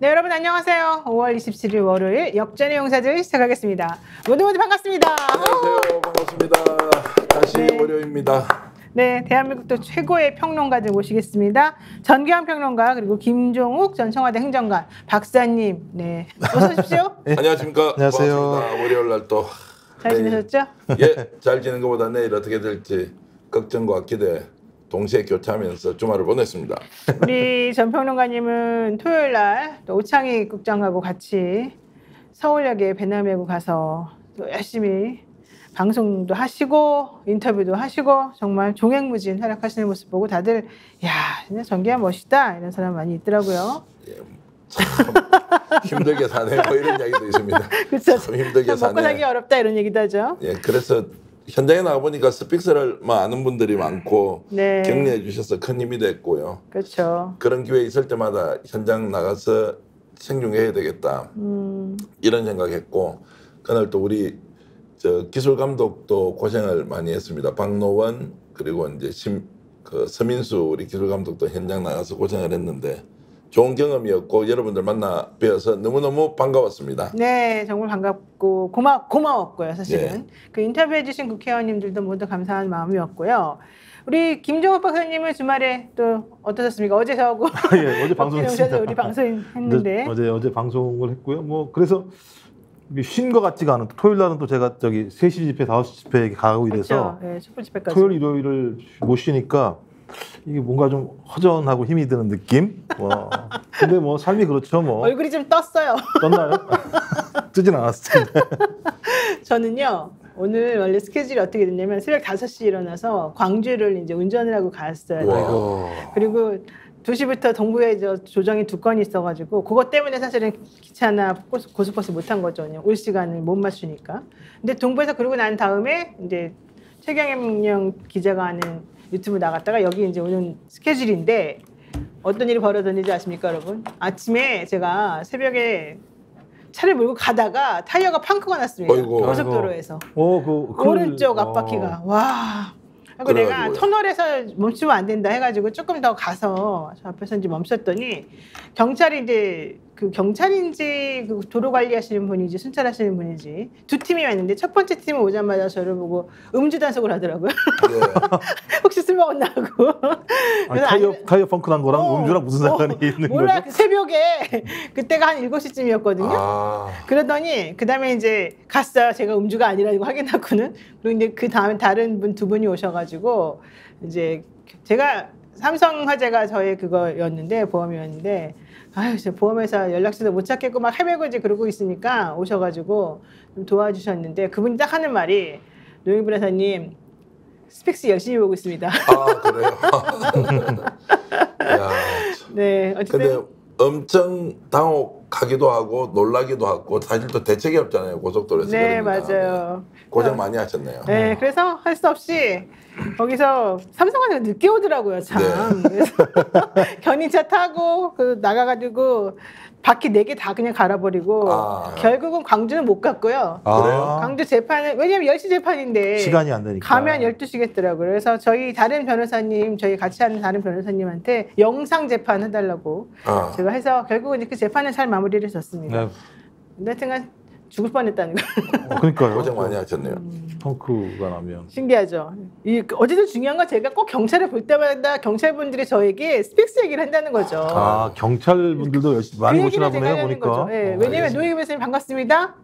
네, 여러분 안녕하세요. 5월 27일 월요일 역전의 용사들 시작하겠습니다. 모두 반갑습니다. 안녕하세요. 반갑습니다. 다시 네. 월요일입니다. 네, 대한민국 또 최고의 평론가들 모시겠습니다. 전기환 평론가 그리고 김종욱 전 청와대 행정관 박사님, 네, 어서 오십시오. 네. 안녕하십니까. 안녕하세요. 반갑습니다. 월요일 날 또. 잘 지내셨죠? 예, 잘 지낸 것보다 내일 어떻게 될지 걱정과 기대 동시에 교차하면서 주말을 보냈습니다. 우리 전 평론가님은 토요일 날 또 오창희 국장하고 같이 서울역에 배낭 메고 가서 또 열심히 방송도 하시고 인터뷰도 하시고 정말 종횡무진 활약하시는 모습 보고 다들 야, 진짜 전기환 멋있다 이런 사람 많이 있더라고요. 예, 참 힘들게 사네 뭐 이런 이야기도 있습니다. 그렇죠. 참 힘들게 사네. 먹고 살기 어렵다 이런 얘기도 하죠. 예, 그래서 현장에 나가 보니까 스픽스를 아는 분들이 많고 네. 격려해 주셔서 큰 힘이 됐고요. 그렇죠. 그런 기회 있을 때마다 현장 나가서 생중계해야 되겠다 이런 생각했고 그날 또 우리 기술 감독도 고생을 많이 했습니다. 박노원 그리고 이제 서민수 우리 기술 감독도 현장 나가서 고생을 했는데 좋은 경험이었고 여러분들 만나 뵈어서 너무너무 반가웠습니다. 네, 정말 반갑고 고마웠고요, 사실은. 네. 그 인터뷰해주신 국회의원님들도 모두 감사한 마음이었고요. 우리 김종욱 박사님은 주말에 또 어떠셨습니까? 어제 저하고 예, 어제 방송했습니다. 우리 방송했는데 어제 방송을 했고요. 뭐 그래서 쉰 것 같지가 않은 토요일 날은 또 제가 저기 3시 집회, 5시 집회에 가고 이래서 네, 촛불 집회까지. 토요일, 일요일을 못 쉬니까 이게 뭔가 좀 허전하고 힘이 드는 느낌? 와. 근데 뭐 삶이 그렇죠, 뭐. 얼굴이 좀 떴어요. 떴나요? 뜨진 않았어요. 저는요, 오늘 원래 스케줄이 어떻게 됐냐면 새벽 5시에 일어나서 광주를 이제 운전을 하고 갔어요. 와. 그리고 2시부터 동부에 조정이 2건이 있어가지고 그것 때문에 사실은 기차나 고속버스 못 탄 거죠. 올 시간을 못 맞추니까. 근데 동부에서 그러고 난 다음에 이제 최경영 기자가 하는 유튜브 나갔다가 여기 이제 오는 스케줄인데 어떤 일이 벌어졌는지 아십니까, 여러분? 아침에 제가 새벽에 차를 몰고 가다가 타이어가 펑크가 났습니다. 어이구. 고속도로에서. 그 오른쪽 앞바퀴가. 와. 그리고 내가 터널에서 멈추면 안 된다 해가지고 조금 더 가서 저 앞에서 이제 멈췄더니 경찰이 이제 그 경찰인지 그 도로 관리하시는 분인지 순찰하시는 분인지 두 팀이 왔는데 첫 번째 팀은 오자마자 저를 보고 음주 단속을 하더라고요. 네. 혹시 술 먹었나 하고. 타이어 펑크 난 거랑 음주랑 무슨 상관이 있는 몰라, 거죠? 새벽에 그때가 한 7시쯤이었거든요. 그러더니 그 다음에 이제 갔어요. 제가 음주가 아니라고 확인하고는. 그리고 이제 그 다음에 다른 분 2분이 오셔가지고 이제 제가 삼성화재가 저의 그거였는데 보험이었는데 아유, 저 보험회사 연락처도 못 찾겠고 막 헤매고 이제 그러고 있으니까 오셔가지고 좀 도와주셨는데 그분이 딱 하는 말이 노영희 변호사님 스픽스 열심히 보고 있습니다. 아, 그래요? 야, 네, 어쨌든. 근데 엄청 당혹하기도 하고 놀라기도 하고 사실 또 대책이 없잖아요. 고속도로에서. 네, 그러니까. 맞아요. 고생 많이 하셨네요. 네, 그래서 할 수 없이 거기서 삼성화재가 늦게 오더라고요, 참. 네. 그래서 견인차 타고 그 나가가지고 바퀴 4개 다 그냥 갈아버리고 결국은 광주는 못 갔고요. 그래요? 광주 재판은 왜냐면 10시 재판인데 시간이 안 되니까. 가면 12시겠더라고요. 그래서 저희 다른 변호사님, 저희 같이 하는 다른 변호사님한테 영상 재판 해달라고 제가 해서 결국은 이제 그 재판을 잘 마무리를 했었습니다. 네. 근데 하여튼간 죽을 뻔했다는 거. 그러니까요. 고생 많이 하셨네요. 펑크가 나면. 신기하죠. 어쨌든 중요한 건 제가 꼭 경찰을 볼 때마다 경찰분들이 저에게 스픽스 얘기를 한다는 거죠. 아, 경찰분들도 열심히 많이 보시나 보네요, 보니까. 네, 왜냐면 노영희 변호사님 반갑습니다.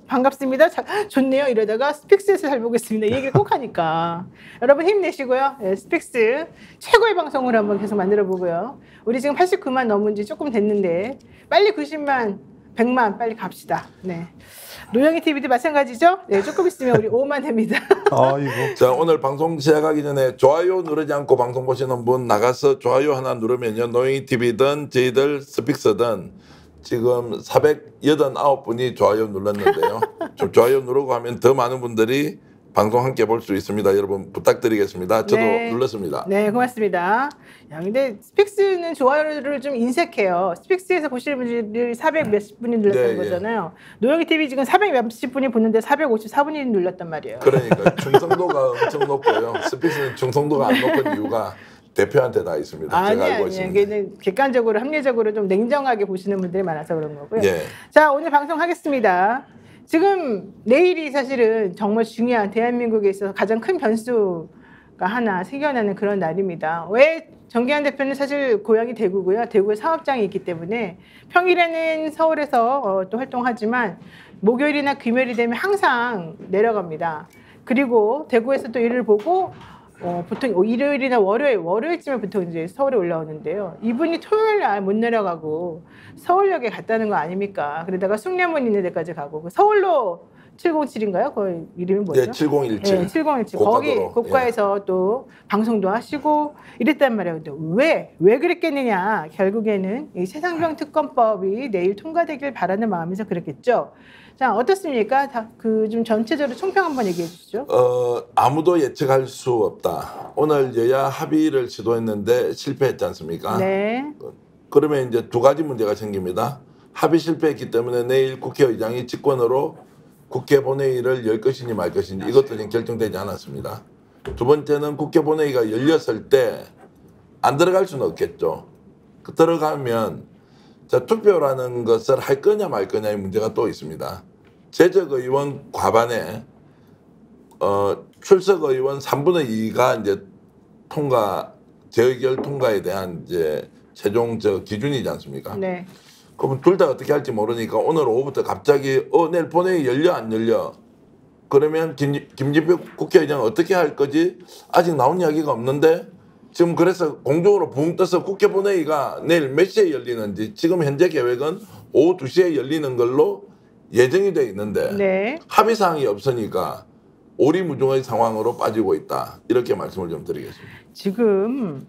반갑습니다. 좋네요. 이러다가 스픽스에서 잘 보고 있습니다. 이 얘기를 꼭 하니까. 여러분 힘내시고요. 네, 스픽스 최고의 방송을 한번 계속 만들어 보고요. 우리 지금 89만 넘은 지 조금 됐는데 빨리 90만 100만 빨리 갑시다. 네. 노영희 TV도 마찬가지죠? 네, 조금 있으면 우리 5만 됩니다. 아이고. 자, 오늘 방송 시작하기 전에 좋아요 누르지 않고 방송 보시는 분 나가서 좋아요 하나 누르면요. 노영희 TV든 저희들 스픽스든 지금 489분이 좋아요 눌렀는데요. 좀 좋아요 누르고 하면 더 많은 분들이 방송 함께 볼 수 있습니다. 여러분 부탁드리겠습니다. 저도 네. 눌렀습니다. 네, 고맙습니다. 야, 근데 스픽스는 좋아요를 좀 인색해요. 스픽스에서 보시는 분들이 400 몇십 분이 눌렀던 네, 거잖아요. 노영희 TV 지금 400 몇십 분이 보는데 454분이 눌렀단 말이에요. 그러니까 충성도가 엄청 높고요. 스픽스는 충성도가 안 높은 이유가 대표한테 다 있습니다. 제가 알고 있습니다. 이게 객관적으로 합리적으로 좀 냉정하게 보시는 분들이 많아서 그런 거고요. 예. 자, 오늘 방송하겠습니다. 지금 내일이 사실은 정말 중요한 대한민국에 있어서 가장 큰 변수가 하나 생겨나는 그런 날입니다. 왜 정기환 대표는 사실 고향이 대구고요. 대구에 사업장이 있기 때문에 평일에는 서울에서 또 활동하지만 목요일이나 금요일이 되면 항상 내려갑니다. 그리고 대구에서 또 일을 보고 보통 일요일이나 월요일쯤에 보통 이제 서울에 올라오는데요. 이분이 토요일 날 못 내려가고 서울역에 갔다는 거 아닙니까? 그러다가 숭례문 있는 데까지 가고 서울로 707인가요? 그 이름이 뭐죠? 네, 7017. 네, 7017. 고가도로. 거기 고가에서 예. 또 방송도 하시고 이랬단 말이에요. 근데 왜 그랬겠느냐? 결국에는 이 세상병 특검법이 내일 통과되길 바라는 마음에서 그랬겠죠. 자, 어떻습니까? 그 좀 전체적으로 총평 한번 얘기해 주시죠. 아무도 예측할 수 없다. 오늘 여야 합의를 시도했는데 실패했지 않습니까? 네. 그러면 이제 두 가지 문제가 생깁니다. 합의 실패했기 때문에 내일 국회의장이 직권으로 국회 본회의를 열 것이니 말 것인지 이것도 지금 결정되지 않았습니다. 두 번째는 국회 본회의가 열렸을 때 안 들어갈 수는 없겠죠. 들어가면 자, 투표라는 것을 할 거냐 말 거냐의 문제가 또 있습니다. 재적의원 과반에 출석의원 3분의 2가 이제 재의결 통과에 대한 이제 최종 기준이지 않습니까? 네. 그럼 둘 다 어떻게 할지 모르니까 오늘 오후부터 갑자기 내일 본회의 열려 안 열려? 그러면 김진표 국회의장은 어떻게 할 거지? 아직 나온 이야기가 없는데 지금 그래서 공중으로 붕 떠서 국회 본회의가 내일 몇 시에 열리는지 지금 현재 계획은 오후 2시에 열리는 걸로 예정이 돼 있는데 네. 합의 사항이 없으니까 오리무중의 상황으로 빠지고 있다. 이렇게 말씀을 좀 드리겠습니다. 지금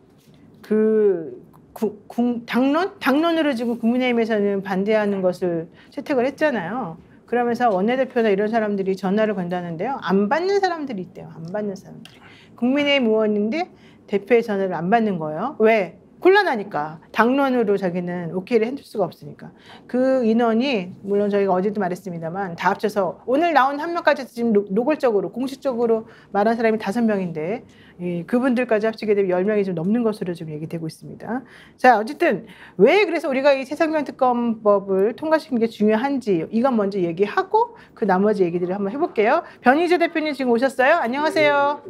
당론으로 지금 국민의힘에서는 반대하는 것을 채택을 했잖아요. 그러면서 원내대표나 이런 사람들이 전화를 건다는데요. 안 받는 사람들이 있대요. 안 받는 사람들이. 국민의힘 의원인데 대표의 전화를 안 받는 거예요. 왜? 곤란하니까. 당론으로 자기는 오케이를 해줄 수가 없으니까. 그 인원이 물론 저희가 어제도 말했습니다만 다 합쳐서 오늘 나온 한 명까지 지금 노골적으로 공식적으로 말한 사람이 5명인데 그분들까지 합치게 되면 10명이 좀 넘는 것으로 지금 얘기되고 있습니다. 자, 어쨌든 왜 그래서 우리가 이 세상병 특검법을 통과시키는 게 중요한지 이건 먼저 얘기하고 그 나머지 얘기들을 한번 해볼게요. 변희재 대표님 지금 오셨어요? 안녕하세요.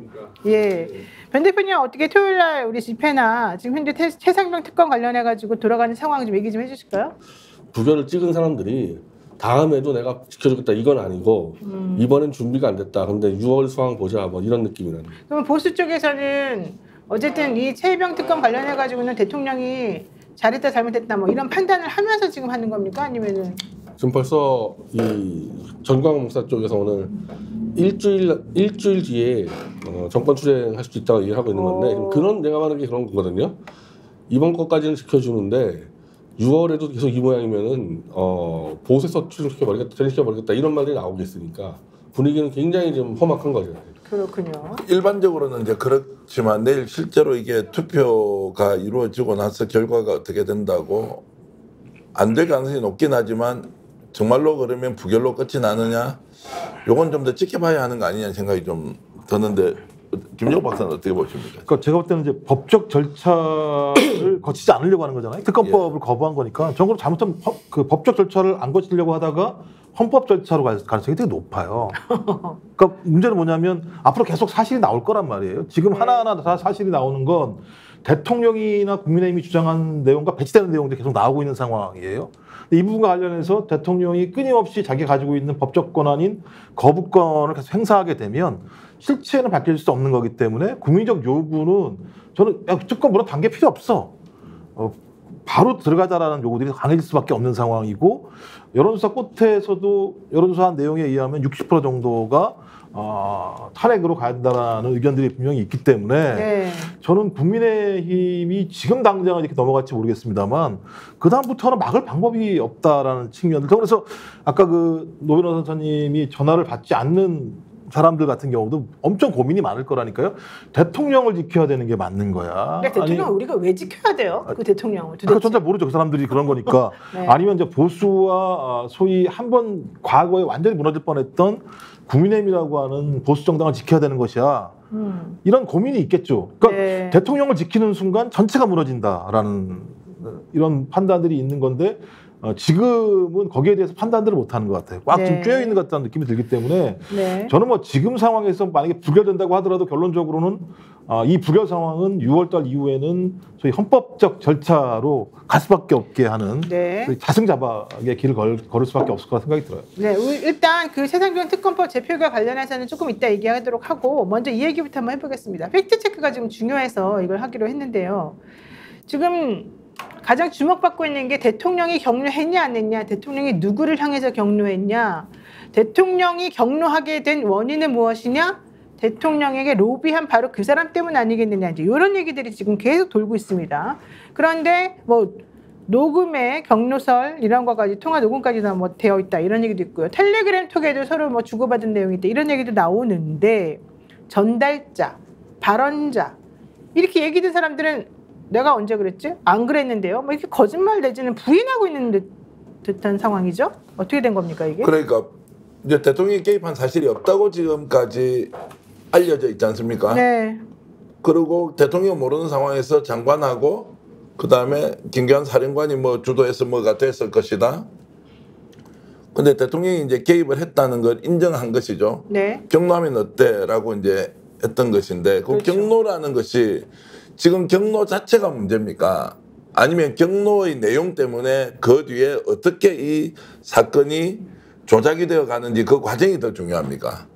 예. 변 대표님 어떻게 토요일 날 우리 집회나 지금 현재 세상병 특검 관련해가지고 돌아가는 상황 좀 얘기 좀 해주실까요? 부결을 찍은 사람들이 다음에도 내가 지켜주겠다 이건 아니고 이번엔 준비가 안 됐다. 근데 6월 상황 보자 뭐 이런 느낌이라는. 그럼 보수 쪽에서는 어쨌든 이 최혜병 특검 관련해가지고는 대통령이 잘했다 잘못했다 뭐 이런 판단을 하면서 지금 하는 겁니까? 아니면은 지금 벌써 이 전광훈 목사 쪽에서 오늘 일주일 뒤에 정권 추진할 수도 있다고 얘기를 하고 있는 건데 그런 내가 말하는 게 그런 거거든요. 이번 것까지는 지켜주는데 6월에도 계속 이 모양이면은 보수에서 추진시켜버리겠다, 전시켜버리겠다 이런 말들이 나오고 있으니까 분위기는 굉장히 좀 험악한 거죠. 그렇군요. 일반적으로는 이제 그렇지만 내일 실제로 이게 투표가 이루어지고 나서 결과가 어떻게 된다고 안 될 가능성이 높긴 하지만 정말로 그러면 부결로 끝이 나느냐 요건 좀 더 지켜봐야 하는 거 아니냐는 생각이 좀 드는데 김정욱 박사는 어떻게 보십니까? 그러니까 제가 볼 때는 이제 법적 절차를 거치지 않으려고 하는 거잖아요. 특검법을 거부한 거니까 정부로 잘못하면 그 법적 절차를 안 거치려고 하다가 헌법 절차로 갈 가능성이 되게 높아요. 그러니까 문제는 뭐냐면 앞으로 계속 사실이 나올 거란 말이에요. 지금 하나하나 다 사실이 나오는 건 대통령이나 국민의힘이 주장한 내용과 배치되는 내용들이 계속 나오고 있는 상황이에요. 이 부분과 관련해서 대통령이 끊임없이 자기가 가지고 있는 법적 권한인 거부권을 계속 행사하게 되면 실체는 밝혀질 수 없는 거기 때문에 국민적 요구는 저는 특검 물론 단계 필요 없어. 바로 들어가자라는 요구들이 강해질 수밖에 없는 상황이고 여론조사 끝에서도 여론조사한 내용에 의하면 60% 정도가 탄핵으로 간다라는 의견들이 분명히 있기 때문에 네. 저는 국민의힘이 지금 당장은 이렇게 넘어갈지 모르겠습니다만 그 다음부터는 막을 방법이 없다라는 측면들. 그래서 아까 그 노변호 선생님이 전화를 받지 않는 사람들 같은 경우도 엄청 고민이 많을 거라니까요. 대통령을 지켜야 되는 게 맞는 거야. 그러니까 대통령 우리가 왜 지켜야 돼요? 그 대통령을 도대체. 그건 잘 모르죠. 그 사람들이 그런 거니까. 네. 아니면 이제 보수와 소위 한번 과거에 완전히 무너질 뻔했던 국민의힘이라고 하는 보수 정당을 지켜야 되는 것이야. 이런 고민이 있겠죠. 그러니까 네. 대통령을 지키는 순간 전체가 무너진다라는 이런 판단들이 있는 건데 지금은 거기에 대해서 판단들을 못하는 것 같아요. 꽉 좀 네. 쬐여 있는 것 같다는 느낌이 들기 때문에 네. 저는 뭐 지금 상황에서 만약에 부결된다고 하더라도 결론적으로는 이 부결 상황은 6월달 이후에는 소위 헌법적 절차로 갈 수밖에 없게 하는 네. 자승자박의 길을 걸을 수밖에 없을 거라 생각이 들어요. 네, 일단 그 세상적인 특검법 제표결 관련해서는 조금 이따 얘기하도록 하고 먼저 이 얘기부터 한번 해보겠습니다. 팩트 체크가 지금 중요해서 이걸 하기로 했는데요. 지금 가장 주목받고 있는 게 대통령이 격려했냐 안 했냐, 대통령이 누구를 향해서 격려했냐, 대통령이 격려하게 된 원인은 무엇이냐, 대통령에게 로비한 바로 그 사람 때문 아니겠느냐, 이제 이런 얘기들이 지금 계속 돌고 있습니다. 그런데 뭐 녹음에 격려설 이런 거까지 통화 녹음까지도 뭐 되어 있다 이런 얘기도 있고요. 텔레그램 톡에도 서로 뭐 주고받은 내용이 있다 이런 얘기도 나오는데 전달자, 발언자 이렇게 얘기된 사람들은 내가 언제 그랬지? 안 그랬는데요. 뭐 이렇게 거짓말 내지는 부인하고 있는 듯한 상황이죠. 어떻게 된 겁니까 이게? 그러니까 이제 대통령이 개입한 사실이 없다고 지금까지 알려져 있지 않습니까? 네. 그리고 대통령 모르는 상황에서 장관하고 그 다음에 김기환 사령관이 뭐 주도해서 뭐가 됐을 것이다. 근데 대통령이 이제 개입을 했다는 걸 인정한 것이죠. 네. 경로하면 어때라고 이제 했던 것인데 그 그렇죠. 경로라는 것이 지금 경로 자체가 문제입니까? 아니면 경로의 내용 때문에 그 뒤에 어떻게 이 사건이 조작이 되어 가는지 그 과정이 더 중요합니까?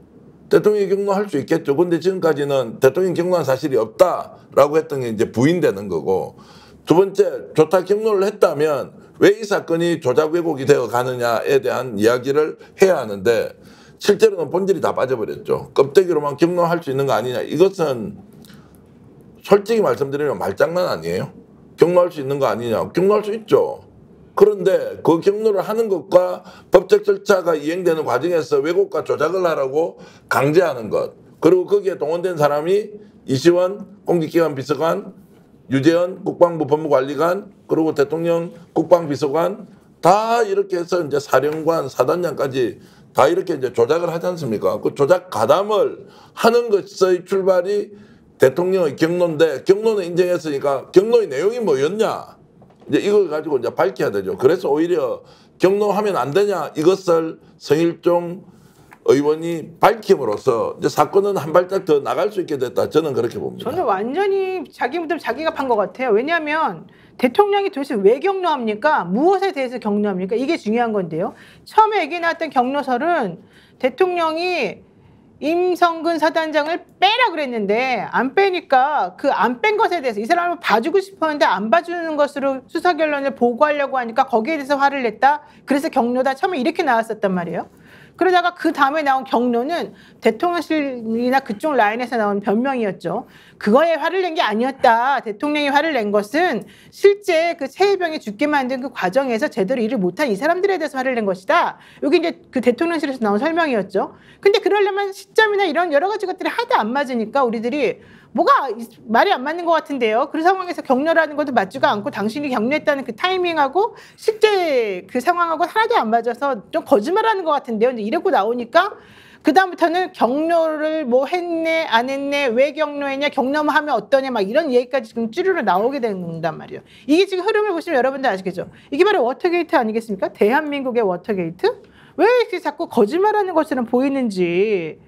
대통령이 경로할 수 있겠죠. 근데 지금까지는 대통령이 경로한 사실이 없다라고 했던 게 이제 부인되는 거고, 두 번째, 조타 경로를 했다면 왜 이 사건이 조작 왜곡이 되어 가느냐에 대한 이야기를 해야 하는데 실제로는 본질이 다 빠져버렸죠. 껍데기로만 경로할 수 있는 거 아니냐. 이것은 솔직히 말씀드리면 말장난 아니에요. 경로할 수 있는 거 아니냐. 경로할 수 있죠. 그런데 그 경로를 하는 것과 법적 절차가 이행되는 과정에서 왜곡과 조작을 하라고 강제하는 것, 그리고 거기에 동원된 사람이 이시원 공직기관 비서관, 유재현 국방부 법무관리관, 그리고 대통령 국방비서관 다 이렇게 해서 이제 사령관, 사단장까지 다 이렇게 이제 조작을 하지 않습니까? 그 조작 가담을 하는 것의 출발이 대통령의 경로인데, 경로는 인정했으니까 경로의 내용이 뭐였냐? 이제 이걸 가지고 이제 밝혀야 되죠. 그래서 오히려 경로하면 안 되냐 이것을 성일종 의원이 밝힘으로써 이제 사건은 한 발짝 더 나갈 수 있게 됐다. 저는 그렇게 봅니다. 저는 완전히 자기 무덤 자기가 판 것 같아요. 왜냐하면 대통령이 도대체 왜 격려합니까? 무엇에 대해서 격려합니까? 이게 중요한 건데요. 처음에 얘기 나왔던 격려설은 대통령이 임성근 사단장을 빼라 그랬는데 안 빼니까 그 안 뺀 것에 대해서 이 사람을 봐주고 싶었는데 안 봐주는 것으로 수사 결론을 보고하려고 하니까 거기에 대해서 화를 냈다. 그래서 격려다. 처음에 이렇게 나왔었단 말이에요. 그러다가 그 다음에 나온 격려는 대통령실이나 그쪽 라인에서 나온 변명이었죠. 그거에 화를 낸 게 아니었다. 대통령이 화를 낸 것은 실제 그 최혜병이 죽게 만든 그 과정에서 제대로 일을 못한 이 사람들에 대해서 화를 낸 것이다. 여기 이제 그 대통령실에서 나온 설명이었죠. 근데 그러려면 시점이나 이런 여러 가지 것들이 하도 안 맞으니까 우리들이 뭐가 말이 안 맞는 것 같은데요. 그 상황에서 격려라는 것도 맞지가 않고 당신이 격려했다는 그 타이밍하고 실제 그 상황하고 하나도 안 맞아서 좀 거짓말하는 것 같은데요. 이제 이러고 나오니까 그 다음부터는 격려를 뭐 했네 안 했네 왜 격려했냐 격려만 하면 어떠냐 막 이런 얘기까지 지금 쭈르르 나오게 된단 말이에요. 이게 지금 흐름을 보시면 여러분들 아시겠죠. 이게 바로 워터게이트 아니겠습니까? 대한민국의 워터게이트? 왜 이렇게 자꾸 거짓말하는 것처럼 보이는지.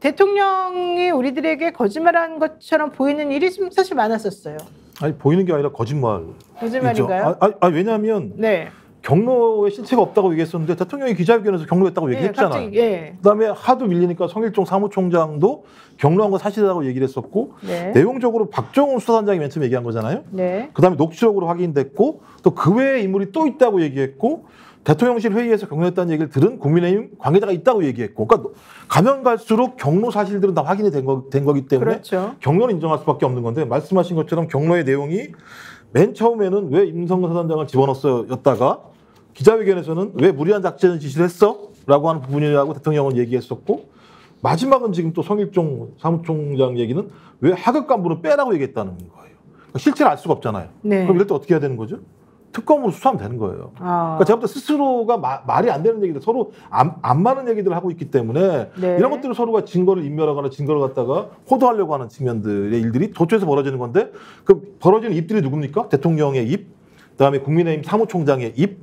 대통령이 우리들에게 거짓말하는 것처럼 보이는 일이 사실 많았었어요. 아니 보이는 게 아니라 거짓말. 거짓말인가요? 왜냐하면 네. 경로에 실체가 없다고 얘기했었는데 대통령이 기자회견에서 경로했다고 얘기했잖아요. 갑자기, 예. 그다음에 하도 밀리니까 성일종 사무총장도 경로한 건 사실이라고 얘기를 했었고 네. 내용적으로 박정훈 수사단장이 맨 처음 얘기한 거잖아요. 네. 그다음에 녹취록으로 확인됐고 또 그 외에 인물이 또 있다고 얘기했고 대통령실 회의에서 경로했다는 얘기를 들은 국민의힘 관계자가 있다고 얘기했고, 그러니까 가면 갈수록 경로 사실들은 다 확인이 된 거기 때문에 그렇죠. 경로는 인정할 수밖에 없는 건데 말씀하신 것처럼 경로의 내용이 맨 처음에는 왜 임성근 사단장을 집어넣었다가 기자회견에서는 왜 무리한 작전을 지시를 했어? 라고 하는 부분이라고 대통령은 얘기했었고 마지막은 지금 또 성일종 사무총장 얘기는 왜 하급 간부는 빼라고 얘기했다는 거예요. 그러니까 실체를 알 수가 없잖아요. 네. 그럼 이럴 때 어떻게 해야 되는 거죠? 특검으로 수사하면 되는 거예요. 그러니까 제가 볼 때 스스로가 말이 안 되는 얘기들, 서로 안 맞는 얘기들을 하고 있기 때문에 네. 이런 것들을 서로가 증거를 인멸하거나 증거를 갖다가 호도하려고 하는 측면들의 일들이 도처에서 벌어지는 건데 그 벌어지는 입들이 누굽니까? 대통령의 입, 그다음에 국민의힘 사무총장의 입,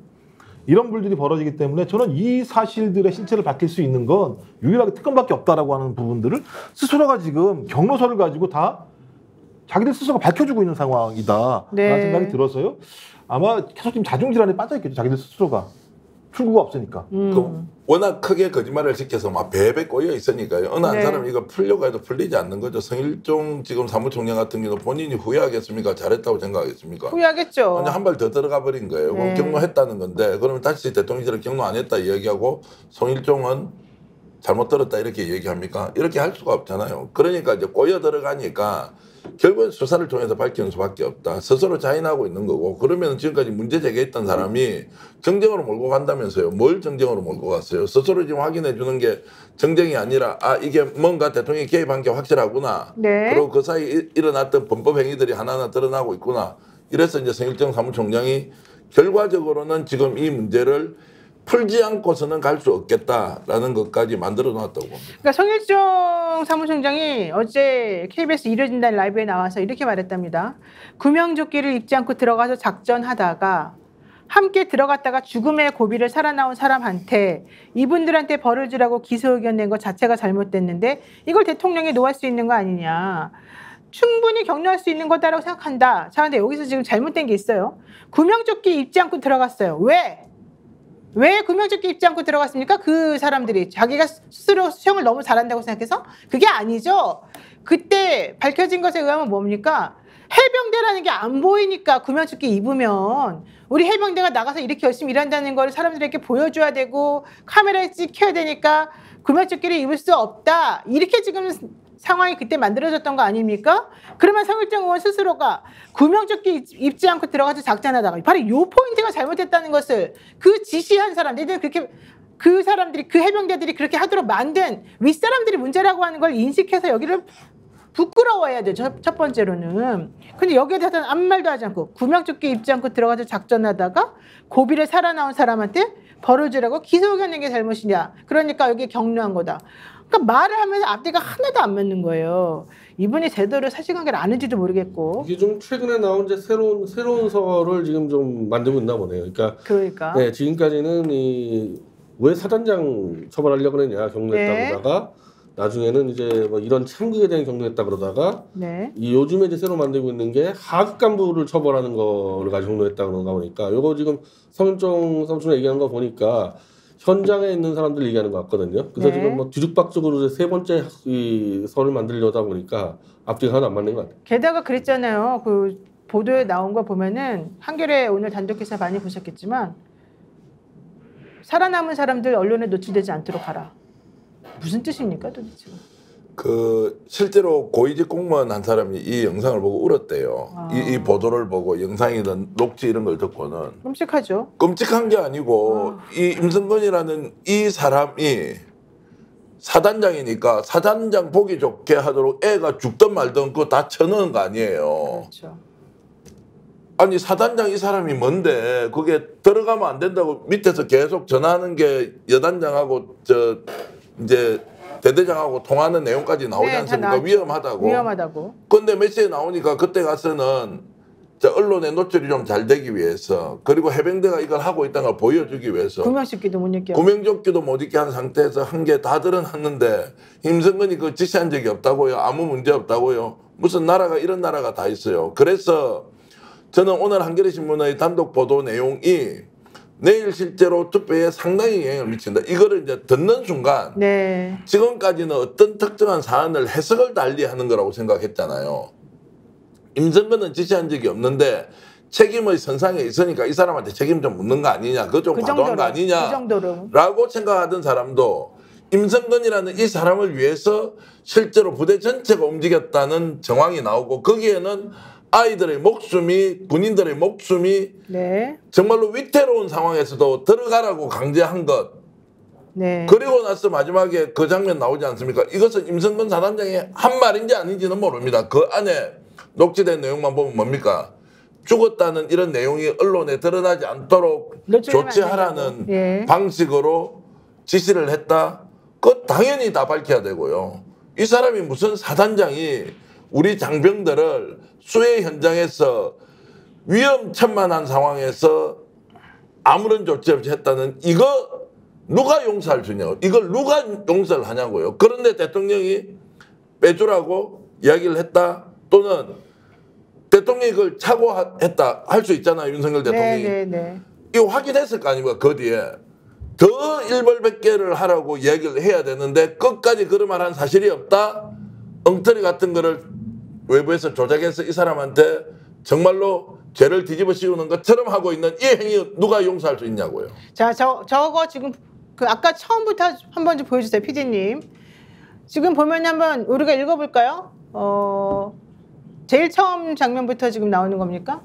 이런 불들이 벌어지기 때문에 저는 이 사실들의 실체를 밝힐 수 있는 건 유일하게 특검밖에 없다라고 하는 부분들을 스스로가 지금 경로서를 가지고 다 자기들 스스로가 밝혀주고 있는 상황이다라는 네. 생각이 들어서요. 아마 계속 지금 자중질환에 빠져있겠죠. 자기들 스스로가. 출구가 없으니까. 그 워낙 크게 거짓말을 시켜서 막 배배 꼬여 있으니까요. 어느 한 네. 사람이 이거 풀려고 해도 풀리지 않는 거죠. 성일종 지금 사무총장 같은 경우는 본인이 후회하겠습니까? 잘했다고 생각하겠습니까? 후회하겠죠. 완전 한 발 더 들어가 버린 거예요. 그럼 네. 경로했다는 건데 그러면 다시 대통령실은 경로 안 했다 이야기하고 송일종은 잘못 들었다 이렇게 얘기합니까? 이렇게 할 수가 없잖아요. 그러니까 이제 꼬여 들어가니까 결국은 수사를 통해서 밝히는 수밖에 없다. 스스로 자인하고 있는 거고 그러면 지금까지 문제 제기했던 사람이 정쟁으로 몰고 간다면서요. 뭘 정쟁으로 몰고 갔어요? 스스로 지금 확인해 주는 게 정쟁이 아니라 아 이게 뭔가 대통령이 개입한 게 확실하구나. 네. 그리고 그 사이 일어났던 범법 행위들이 하나하나 드러나고 있구나. 이래서 이제 성일종 사무총장이 결과적으로는 지금 이 문제를 풀지 않고서는 갈 수 없겠다라는 것까지 만들어 놨다고 봅니다. 그러니까 성일종 사무총장이 어제 KBS 이뤄진다는 라이브에 나와서 이렇게 말했답니다. 구명조끼를 입지 않고 들어가서 작전하다가 함께 들어갔다가 죽음의 고비를 살아나온 사람한테 이분들한테 벌을 주라고 기소 의견 낸 것 자체가 잘못됐는데 이걸 대통령이 노할 수 있는 거 아니냐. 충분히 격려할 수 있는 거다라고 생각한다. 자, 근데 여기서 지금 잘못된 게 있어요. 구명조끼 입지 않고 들어갔어요. 왜 구명조끼 입지 않고 들어갔습니까? 그 사람들이 자기가 스스로 수영을 너무 잘한다고 생각해서? 그게 아니죠. 그때 밝혀진 것에 의하면 뭡니까? 해병대라는 게 안 보이니까 구명조끼 입으면 우리 해병대가 나가서 이렇게 열심히 일한다는 걸 사람들에게 보여줘야 되고 카메라에 찍혀야 되니까 구명조끼를 입을 수 없다. 이렇게 지금 상황이 그때 만들어졌던 거 아닙니까? 그러면 성일종 의원 스스로가 구명조끼 입지 않고 들어가서 작전하다가 바로 이 포인트가 잘못됐다는 것을 그 지시한 사람들, 그렇게 그 사람들이 그 해병대들이 그렇게 하도록 만든 윗사람들이 문제라고 하는 걸 인식해서 여기를 부끄러워해야 돼요. 첫 번째로는. 근데 여기에 대해서는 아무 말도 하지 않고 구명조끼 입지 않고 들어가서 작전하다가 고비를 살아나온 사람한테 벌을 주라고 기소 의견 낸 게 잘못이냐. 그러니까 여기 격려한 거다. 그러니까 말을 하면서 앞뒤가 하나도 안 맞는 거예요. 이분이 제대로 사실관계를 아는지도 모르겠고. 이게 좀 최근에 나온 이제 새로운 설을 지금 좀 만들고 있나 보네요. 그러니까 네, 지금까지는 왜 사단장 처벌하려고 그랬냐 경로했다 네. 그러다가 나중에는 이제 뭐 이런 참극에 대한 경로했다 그러다가 네. 이 요즘에 이제 새로 만들고 있는 게 하급 간부를 처벌하는 거를 가지고 경로했다 그런가 보니까 요거 지금 성일종 사무총장 얘기하는 거 보니까 현장에 있는 사람들 얘기하는 것 같거든요. 그래서 네. 지금 뭐 뒤죽박죽으로 세 번째 이 설을 만들려다 보니까 앞뒤가 하나 안 맞는 것 같아요. 게다가 그랬잖아요. 그 보도에 나온 거 보면은 한겨레 오늘 단독 기사 많이 보셨겠지만 살아남은 사람들 언론에 노출되지 않도록 하라. 무슨 뜻입니까 도대체? 그 실제로 고위직 공무원 한 사람이 이 영상을 보고 울었대요. 이 보도를 보고 영상이든 녹취 이런 걸 듣고는 끔찍하죠. 끔찍한 게 아니고 이 임성근이라는 이 사람이 사단장이니까 사단장 보기 좋게 하도록 애가 죽든 말든 그거 다 쳐넣은 거 아니에요. 그렇죠. 아니 사단장 이 사람이 뭔데 그게 들어가면 안 된다고 밑에서 계속 전하는 게 여단장하고 저 이제 대대장하고 통하는 내용까지 나오지 네, 않습니까? 위험하다고. 위험하다고. 근데 몇 시에 나오니까 그때 가서는 저 언론의 노출이 좀 잘 되기 위해서 그리고 해병대가 이걸 하고 있다는 걸 보여주기 위해서 구명조끼도 못 입게. 구명조끼도 못 입게 한 상태에서 한 게 다 드러났는데 임성근이 그 지시한 적이 없다고요. 아무 문제 없다고요. 무슨 나라가 이런 나라가 다 있어요. 그래서 저는 오늘 한겨레신문의 단독 보도 내용이 내일 실제로 투표에 상당히 영향을 미친다. 이거를 이제 듣는 순간 네. 지금까지는 어떤 특정한 사안을 해석을 달리하는 거라고 생각했잖아요. 임성근은 지시한 적이 없는데 책임의 선상에 있으니까 이 사람한테 책임 좀 묻는 거 아니냐. 그거 좀 과도한 거 아니냐. 그 정도로. 라고 생각하던 사람도 임성근이라는 이 사람을 위해서 실제로 부대 전체가 움직였다는 정황이 나오고 거기에는 아이들의 목숨이 군인들의 목숨이 네. 정말로 위태로운 상황에서도 들어가라고 강제한 것. 네. 그리고 나서 마지막에 그 장면 나오지 않습니까? 이것은 임성근 사단장이 한 말인지 아닌지는 모릅니다. 그 안에 녹취된 내용만 보면 뭡니까? 죽었다는 이런 내용이 언론에 드러나지 않도록 노출되면 안 조치하라는 된다고. 예. 방식으로 지시를 했다. 그거 당연히 다 밝혀야 되고요. 이 사람이 무슨 사단장이 우리 장병들을 수해 현장에서 위험천만한 상황에서 아무런 조치 없이 했다는 이거 누가 용서할 수 있냐고. 이걸 누가 용서를 하냐고요. 그런데 대통령이 빼주라고 이야기를 했다. 또는 대통령이 그걸 착오했다 할 수 있잖아요. 윤석열 대통령이. 네. 이거 확인했을 거 아닙니까? 그 뒤에. 더 일벌백계를 하라고 이야기를 해야 되는데 끝까지 그런 말한 사실이 없다. 엉터리 같은 거를 외부에서 조작해서 이 사람한테 정말로 죄를 뒤집어 씌우는 것처럼 하고 있는 이 행위 누가 용서할 수 있냐고요. 자, 저거 지금 그 아까 처음부터 한번 좀 보여주세요, PD님. 지금 보면 한번 우리가 읽어볼까요? 제일 처음 장면부터 지금 나오는 겁니까?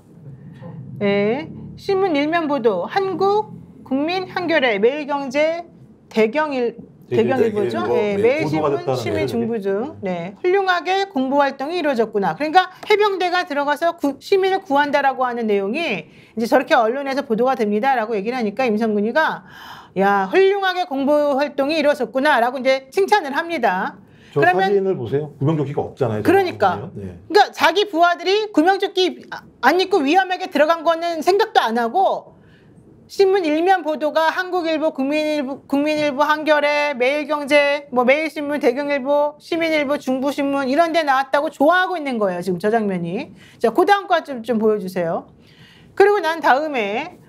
예. 신문 일면 보도 한국 국민 한겨레 매일경제 대경일보죠. 네, 매일신문 시민 중부 중 훌륭하게 공보 활동이 이루어졌구나. 그러니까 해병대가 들어가서 시민을 구한다라고 하는 내용이 이제 저렇게 언론에서 보도가 됩니다라고 얘기를 하니까 임성근이가 야 훌륭하게 공보 활동이 이루어졌구나라고 이제 칭찬을 합니다. 저 그러면 사진을 보세요. 구명조끼가 없잖아요. 그러니까. 그러니까 자기 부하들이 구명조끼 안 입고 위험하게 들어간 거는 생각도 안 하고. 신문 일면 보도가 한국일보, 국민일보, 한겨레, 매일경제, 매일신문, 대경일보, 시민일보, 중부신문 이런 데 나왔다고 좋아하고 있는 거예요. 지금 저 장면이. 자, 그 다음 거 좀 보여주세요. 그리고 난 다음에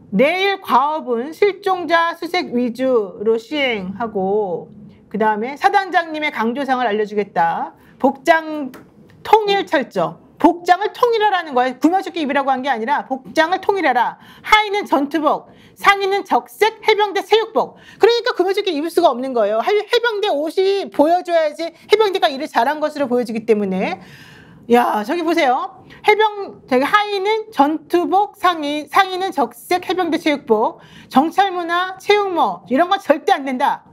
내일 과업은 실종자 수색 위주로 시행하고 그 다음에 사단장님의 강조사항을 알려주겠다. 복장 통일 철저. 복장을 통일하라는 거예요. 구명조끼 입으라고 한 게 아니라 복장을 통일하라. 하의는 전투복, 상의는 적색 해병대 체육복. 그러니까 구명조끼 입을 수가 없는 거예요. 해병대 옷이 보여줘야지 해병대가 일을 잘한 것으로 보여지기 때문에. 야, 저기 보세요. 하의는 전투복, 상의는 적색 해병대 체육복, 정찰문화, 체육모 이런 거 절대 안 된다.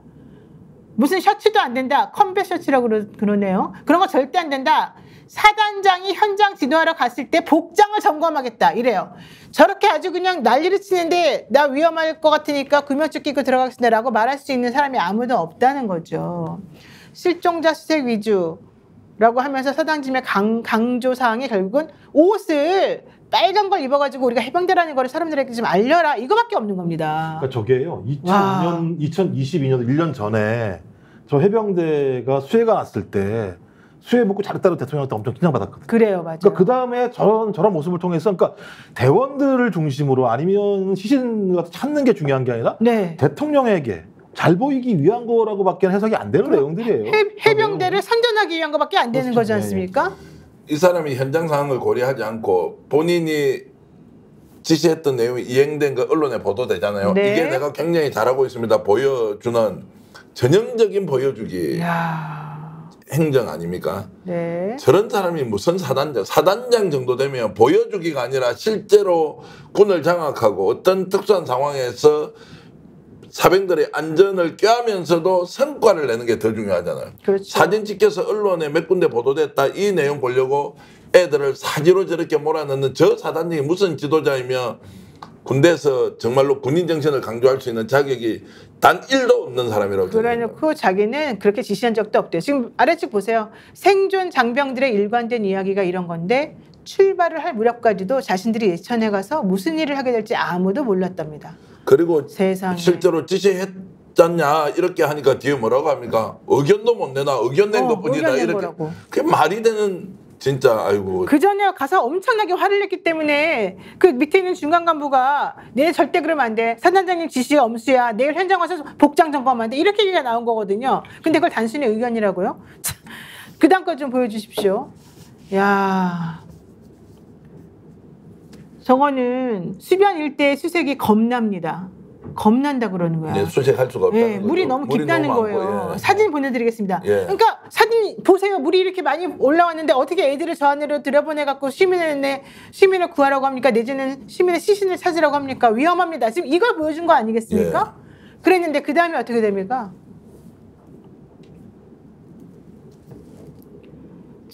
무슨 셔츠도 안 된다. 컴뱃 셔츠라고 그러네요. 그런 거 절대 안 된다. 사단장이 현장 지도하러 갔을 때 복장을 점검하겠다 이래요. 저렇게 아주 그냥 난리를 치는데 나 위험할 것 같으니까 구명조끼 입고 들어가겠습니다 라고 말할 수 있는 사람이 아무도 없다는 거죠. 실종자 수색 위주라고 하면서 사단장님의 강조사항이 결국은 옷을 빨간 걸 입어가지고 우리가 해병대라는 거를 사람들에게 좀 알려라 이거밖에 없는 겁니다. 그러니까 저게요. 2022년 1년 전에 저 해병대가 수해가 났을 때 수해 복구 잘했다고 대통령한테 엄청 칭찬받았거든요. 그래요, 맞아요. 그러니까 그 다음에 저런 모습을 통해서, 그러니까 대원들을 중심으로 아니면 시신을 찾는 게 중요한 게 아니라 대통령에게 잘 보이기 위한 거라고밖에 해석이 안 되는 내용들이에요. 해병대를 선전하기 위한 거밖에 안 되는 거지 않습니까? 이 사람이 현장 상황을 고려하지 않고 본인이 지시했던 내용이 이행된 거 언론에 보도되잖아요. 이게 내가 굉장히 잘하고 있습니다. 보여주는 전형적인 보여주기. 행정 아닙니까? 저런 사람이 무슨 사단장 정도 되면 보여주기가 아니라 실제로 군을 장악하고 어떤 특수한 상황에서 사병들의 안전을 꾀하면서도 성과를 내는 게 더 중요하잖아요. 그렇죠. 사진 찍혀서 언론에 몇 군데 보도됐다 이 내용 보려고 애들을 사지로 저렇게 몰아넣는 저 사단장이 무슨 지도자이며 군대에서 정말로 군인 정신을 강조할 수 있는 자격이 단 1도 없는 사람이라고. 그래놓고 자기는 그렇게 지시한 적도 없대요. 지금 아래쪽 보세요. 생존 장병들의 일관된 이야기가 이런 건데 출발을 할 무렵까지도 자신들이 예천에 가서 무슨 일을 하게 될지 아무도 몰랐답니다. 그리고 세상에. 실제로 지시했잖냐 이렇게 하니까 뒤에 뭐라고 합니까? 의견도 못 내나 의견 낸 것뿐이다 이렇게. 거라고. 그게 말이 되는. 진짜 아이고. 그 전에 가서 엄청나게 화를 냈기 때문에 그 밑에 있는 중간 간부가 내일 절대 그러면 안 돼. 사단장님 지시가 엄수야. 내일 현장 와서 복장 점검하면 안 돼. 이렇게 얘기가 나온 거거든요. 근데 그걸 단순히 의견이라고요? 그 다음 거 좀 보여주십시오. 야, 저거는 수변 일대의 수색이 겁납니다. 겁난다 그러는 거야. 수색할 수가 없다는 거죠. 물이 너무 깊다는 거예요. 사진 보내드리겠습니다. 그러니까 사진 보세요. 물이 이렇게 많이 올라왔는데 어떻게 애들을 저 안으로 들여보내갖고 시민을 구하라고 합니까? 내지는 시민의 시신을 찾으라고 합니까? 위험합니다. 지금 이걸 보여준 거 아니겠습니까? 그랬는데 그 다음에 어떻게 됩니까?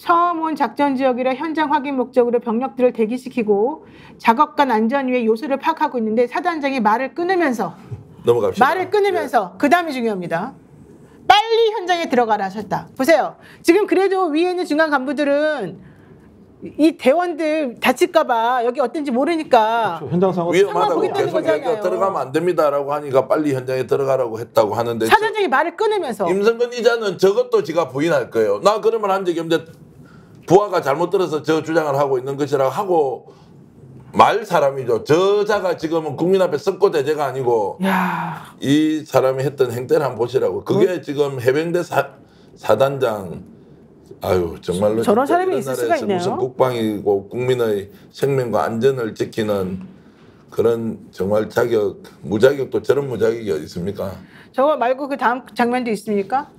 처음 온 작전 지역이라 현장 확인 목적으로 병력들을 대기시키고 작업관 안전 위에 요소를 파악하고 있는데 사단장이 말을 끊으면서 넘어갑시다. 말을 끊으면서 그 다음이 중요합니다. 빨리 현장에 들어가라 하셨다. 보세요. 지금 그래도 위에 있는 중간 간부들은 이 대원들 다칠까봐 여기 어떤지 모르니까 그렇죠. 현장 상황 위험하다고 보겠다는 계속 거잖아요. 얘기가 들어가면 안 됩니다라고 하니까 빨리 현장에 들어가라고 했다고 하는데 사단장이 말을 끊으면서 임성근 이자는 저것도 지가 부인할 거예요. 나 그런 말 한 적이 없는데 부하가 잘못 들어서 저 주장을 하고 있는 것이라고 하고 말 사람이죠. 저자가 지금은 국민 앞에 썩고대제가 아니고 야. 이 사람이 했던 행태를 한번 보시라고. 그게 지금 해병대 사단장 아유 정말로 저런 사람이 이런 있을 수가 나라에서 있네요. 무슨 국방이고 국민의 생명과 안전을 지키는 그런 정말 자격 무자격도 저런 무자격이 어디 있습니까? 저거 말고 그 다음 장면도 있습니까?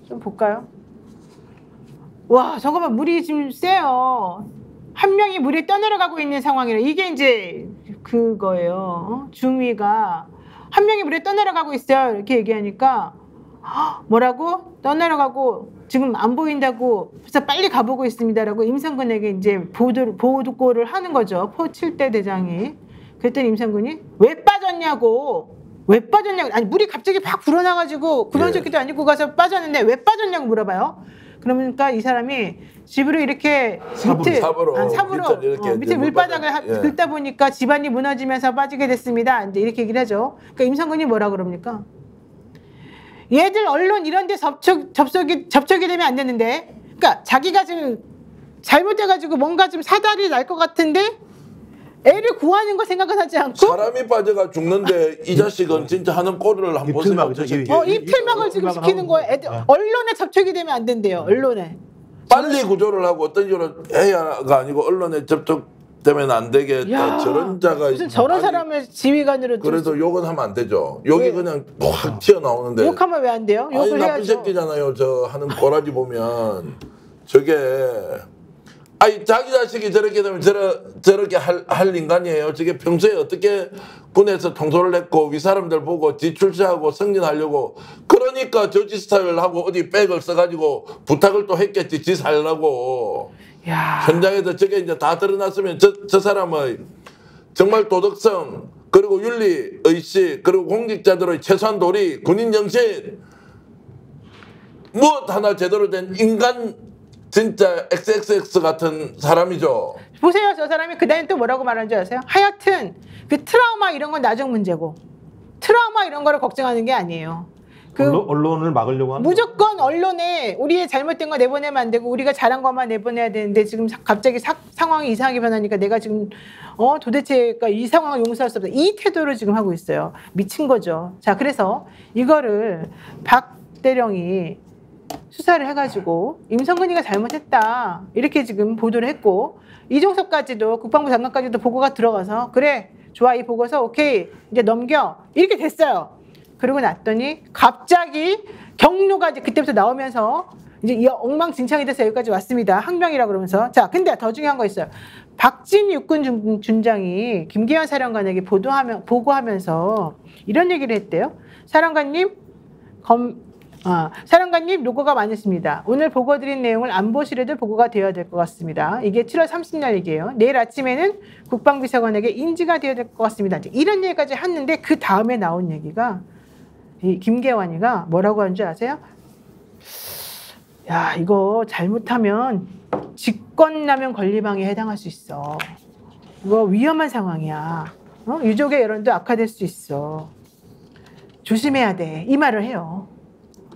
좀 볼까요? 와 잠깐만 물이 지금 세요. 한 명이 물에 떠내려가고 있는 상황이라 이게 이제 그거예요. 중위가 한 명이 물에 떠내려가고 있어요. 이렇게 얘기하니까 뭐라고? 떠내려가고 지금 안 보인다고 그래서 빨리 가보고 있습니다라고 임성근에게 이제 보고를 하는 거죠. 포 7대 대장이. 그랬더니 임성근이 왜 빠졌냐고 아니 물이 갑자기 팍 불어나가지고 구명조끼도 안 입고 가서 빠졌는데 왜 빠졌냐고 물어봐요. 그러니까 이 사람이 집으로 이렇게 삽으로 밑에 물바닥을 긁다 보니까 집안이 무너지면서 빠지게 됐습니다. 이제 이렇게 얘기를 하죠. 그러니까 임성근이 뭐라 그럽니까? 얘들 언론 이런 데 접촉이 되면 안 되는데 그러니까 자기가 지금 잘못해가지고 뭔가 좀 사달이 날 것 같은데 애를 구하는 거 생각은 하지 않고 사람이 빠져가 죽는데 이 자식은 진짜 하는 꼴을 한번 보세요. 입틀막을 지금 시키는 거예요. 애들 언론에 접촉이 되면 안 된대요. 언론에 빨리 구조를 하고 어떤 식으로 해야가 아니고 언론에 접촉되면 안 되겠다. 저런 자가 무슨 저런 사람을 지휘관으로 그래도 욕은 하면 안 되죠. 욕이 그냥 확 튀어나오는데 욕하면 왜 안 돼요? 욕을 아니 나쁜 해야죠. 새끼잖아요. 저 하는 꼬라지 보면 저게 아니 자기 자식이 저렇게 되면 저렇게 할 인간이에요. 저게 평소에 어떻게 군에서 통솔을 했고 윗사람들 보고 지출세하고 승진하려고 그러니까 저지 스타일을 하고 어디 백을 써가지고 부탁을 또 했겠지. 지 살라고. 야. 현장에서 저게 이제 다 드러났으면 저 사람의 정말 도덕성 그리고 윤리 의식 그리고 공직자들의 최소한 도리 군인 정신 무엇 하나 제대로 된 인간 진짜 XXX 같은 사람이죠. 보세요. 저 사람이 그다음에 또 뭐라고 말하는 줄 아세요? 하여튼 그 트라우마 이런 건 나중 문제고 트라우마 이런 거를 걱정하는 게 아니에요. 언론을 막으려고 하는 무조건 언론에 우리의 잘못된 거 내보내면 안 되고 우리가 잘한 것만 내보내야 되는데 지금 갑자기 상황이 이상하게 변하니까 내가 지금 도대체 이 상황을 용서할 수 없다. 이 태도를 지금 하고 있어요. 미친 거죠. 자, 그래서 이거를 박 대령이 수사를 해가지고 임성근이가 잘못했다 이렇게 지금 보도를 했고 이종섭까지도 국방부 장관까지도 보고가 들어가서 그래 좋아 이 보고서 오케이 이제 넘겨 이렇게 됐어요. 그러고 났더니 갑자기 경로가 이제 그때부터 나오면서 이제 이 엉망진창이 돼서 여기까지 왔습니다. 항명이라 그러면서 자 근데 더 중요한 거 있어요. 박진 육군 준장이 김기현 사령관에게 보고하면서 이런 얘기를 했대요. 사령관님 사령관님 노고가 많으십니다. 오늘 보고드린 내용을 안보실에도 보고가 되어야 될 것 같습니다. 이게 7월 30일 얘기예요. 내일 아침에는 국방비서관에게 인지가 되어야 될 것 같습니다. 이런 얘기까지 했는데 그 다음에 나온 얘기가 이 김계환이가 뭐라고 하는 줄 아세요? 야 이거 잘못하면 직권남용 권리방해에 해당할 수 있어. 이거 위험한 상황이야. 유족의 여론도 악화될 수 있어. 조심해야 돼. 이 말을 해요.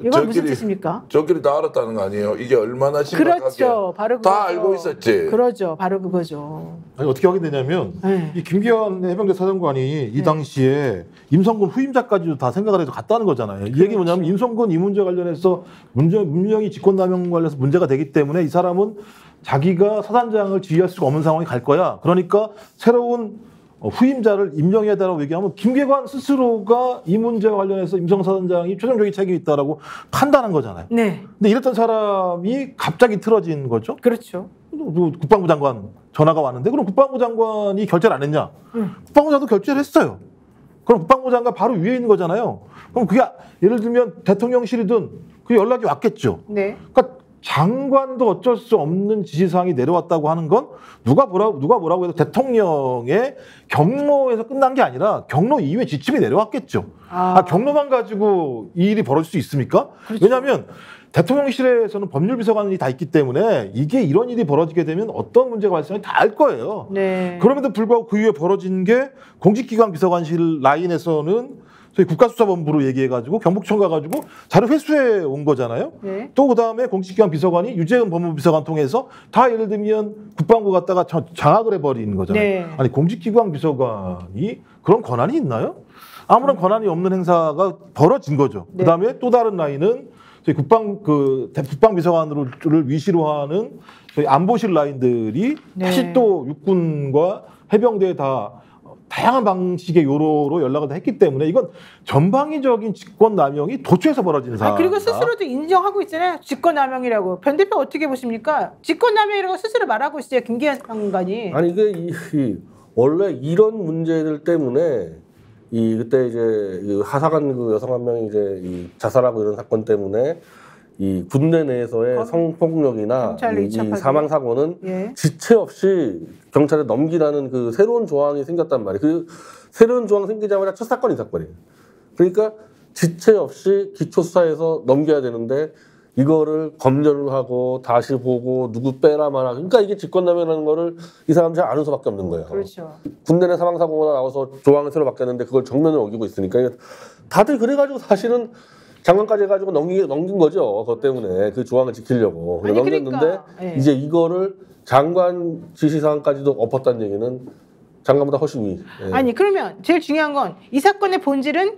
이건 무슨 뜻입니까? 저끼리 다 알았다는 거 아니에요? 이게 얼마나 심각하게 그렇죠. 바로 그거죠. 다 알고 있었지. 그러죠. 바로 그거죠. 아니 어떻게 하게 되냐면 이 김기현 해병대 사령관이 이 당시에 임성근 후임자까지도 다 생각을 해서 갔다는 거잖아요. 이 얘기 뭐냐면 임성근 이 문제 관련해서 문정이 직권남용 관련해서 문제가 되기 때문에 이 사람은 자기가 사단장을 지휘할 수가 없는 상황이 갈 거야. 그러니까 새로운 후임자를 임명해야 된다고 얘기하면 김계관 스스로가 이 문제와 관련해서 임성 사단장이 최종적인 책임이 있다라고 판단한 거잖아요. 네. 근데 이랬던 사람이 갑자기 틀어진 거죠. 그렇죠. 국방부 장관 전화가 왔는데 그럼 국방부 장관이 결재를 안 했냐? 국방부 장관도 결재를 했어요. 그럼 국방부 장관 바로 위에 있는 거잖아요. 그럼 그게 예를 들면 대통령실이든 그 연락이 왔겠죠. 네. 그러니까 장관도 어쩔 수 없는 지시사항이 내려왔다고 하는 건 누가 뭐라고 해도 대통령의 경로에서 끝난 게 아니라 경로 이후에 지침이 내려왔겠죠. 경로만 가지고 이 일이 벌어질 수 있습니까? 그렇죠. 왜냐하면 대통령실에서는 법률비서관이 다 있기 때문에 이게 이런 일이 벌어지게 되면 어떤 문제가 발생할지 다 알 거예요. 네. 그럼에도 불구하고 그 이후에 벌어진 게 공직기관 비서관실 라인에서는 저희 국가수사본부로 얘기해가지고 경북청 가가지고 자료 회수해 온 거잖아요. 네. 또 그다음에 공직기관 비서관이 유재은 법무비서관 통해서 다 예를 들면 국방부 갔다가 장악을 해버리는 거잖아요. 네. 아니 공직기관 비서관이 그런 권한이 있나요? 아무런 권한이 없는 행사가 벌어진 거죠. 네. 그다음에 또 다른 라인은 저희 국방비서관을 위시로 하는 저희 안보실 라인들이 네. 다시 또 육군과 해병대에 다 다양한 방식의 요로로 연락을 다 했기 때문에 이건 전방위적인 직권남용이 도처에서 벌어진 사안. 그리고 스스로도 인정하고 있잖아요. 직권남용이라고. 변 대표 어떻게 보십니까? 직권남용이라고 스스로 말하고 있어요. 김기현 장관이. 아니 이게 원래 이런 문제들 때문에 그때 이제 하사관 그 여성 한 명이 이제 자살하고 이런 사건 때문에 이 군대 내에서의 성폭력이나 이 사망 사고는 예. 지체 없이 경찰에 넘기라는 그 새로운 조항이 생겼단 말이에요. 그 새로운 조항 생기자마자 첫 사건이 이 사건이에요. 그러니까 지체 없이 기초수사에서 넘겨야 되는데 이거를 검열을 하고 다시 보고 누구 빼라 마라. 그러니까 이게 직권남용이라는 거를 이 사람 잘 아는 수밖에 없는 거예요. 그렇죠. 군대 내 사망 사고가 나와서 조항을 새로 바뀌었는데 그걸 정면으로 어기고 있으니까 다들 그래가지고 사실은 장관까지 해가지고 넘긴 거죠. 그것 때문에 그 조항을 지키려고 넘겼는데 그러니까, 예. 이제 이거를 장관 지시사항까지도 엎었다는 얘기는 장관보다 훨씬 위. 예. 아니 그러면 제일 중요한 건 이 사건의 본질은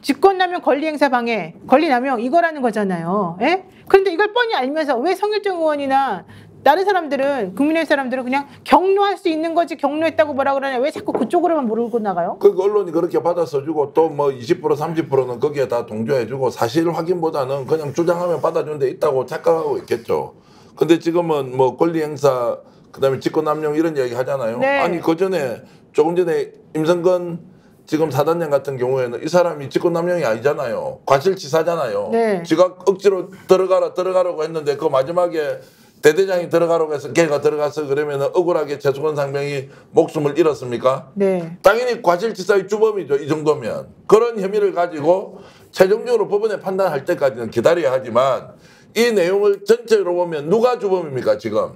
직권남용, 권리행사 방해, 권리남용 이거라는 거잖아요. 예? 그런데 이걸 뻔히 알면서 왜 성일정 의원이나 다른 사람들은 국민의 사람들은 그냥 경로할 수 있는 거지 경로했다고 뭐라 그러냐 왜 자꾸 그쪽으로만 모르고 나가요? 그 언론이 그렇게 받아 써주고 또 뭐 20% 30%는 거기에 다 동조해주고 사실 확인보다는 그냥 주장하면 받아준 데 있다고 착각하고 있겠죠. 근데 지금은 뭐 권리 행사 그다음에 직권남용 이런 이야기 하잖아요. 네. 아니 그 전에 조금 전에 임성근 지금 사단장 같은 경우에는 이 사람이 직권남용이 아니잖아요. 과실치사잖아요. 네. 지가 억지로 들어가라고 했는데 그 마지막에 대대장이 들어가라고 해서 걔가 들어가서 그러면 억울하게 최수건 상병이 목숨을 잃었습니까? 네. 당연히 과실치사의 주범이죠. 이 정도면. 그런 혐의를 가지고 최종적으로 법원에 판단할 때까지는 기다려야 하지만 이 내용을 전체로 보면 누가 주범입니까 지금?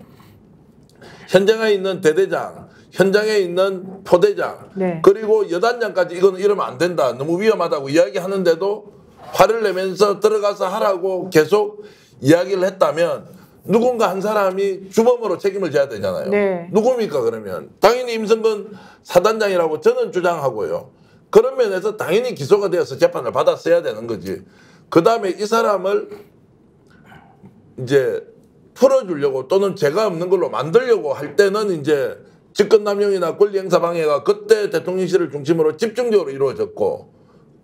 현장에 있는 대대장, 현장에 있는 포대장, 네. 그리고 여단장까지 이거는 이러면 안 된다. 너무 위험하다고 이야기하는데도 화를 내면서 들어가서 하라고 계속 이야기를 했다면 누군가 한 사람이 주범으로 책임을 져야 되잖아요. 네. 누굽니까 그러면? 당연히 임성근 사단장이라고 저는 주장하고요. 그런 면에서 당연히 기소가 되어서 재판을 받았어야 되는 거지. 그 다음에 이 사람을 이제 풀어주려고 또는 죄가 없는 걸로 만들려고 할 때는 이제 직권남용이나 권리행사 방해가 그때 대통령실을 중심으로 집중적으로 이루어졌고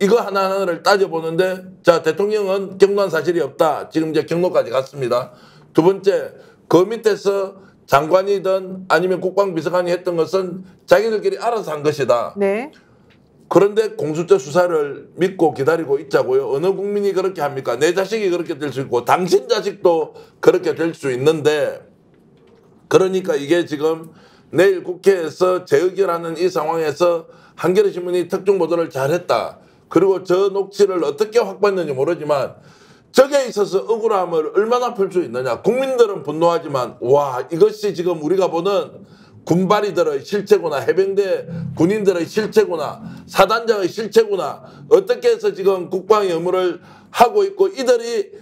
이거 하나하나를 따져보는데 자 대통령은 경로한 사실이 없다. 지금 이제 경로까지 갔습니다. 두 번째 그 밑에서 장관이든 아니면 국방비서관이 했던 것은 자기들끼리 알아서 한 것이다. 네. 그런데 공수처 수사를 믿고 기다리고 있자고요. 어느 국민이 그렇게 합니까? 내 자식이 그렇게 될 수 있고 당신 자식도 그렇게 될 수 있는데 그러니까 이게 지금 내일 국회에서 재의결하는 이 상황에서 한겨레 신문이 특종보도를 잘했다. 그리고 저 녹취를 어떻게 확보했는지 모르지만 저게 있어서 억울함을 얼마나 풀 수 있느냐. 국민들은 분노하지만 와 이것이 지금 우리가 보는 군발이들의 실체구나. 해병대 군인들의 실체구나. 사단장의 실체구나. 어떻게 해서 지금 국방의 의무를 하고 있고 이들이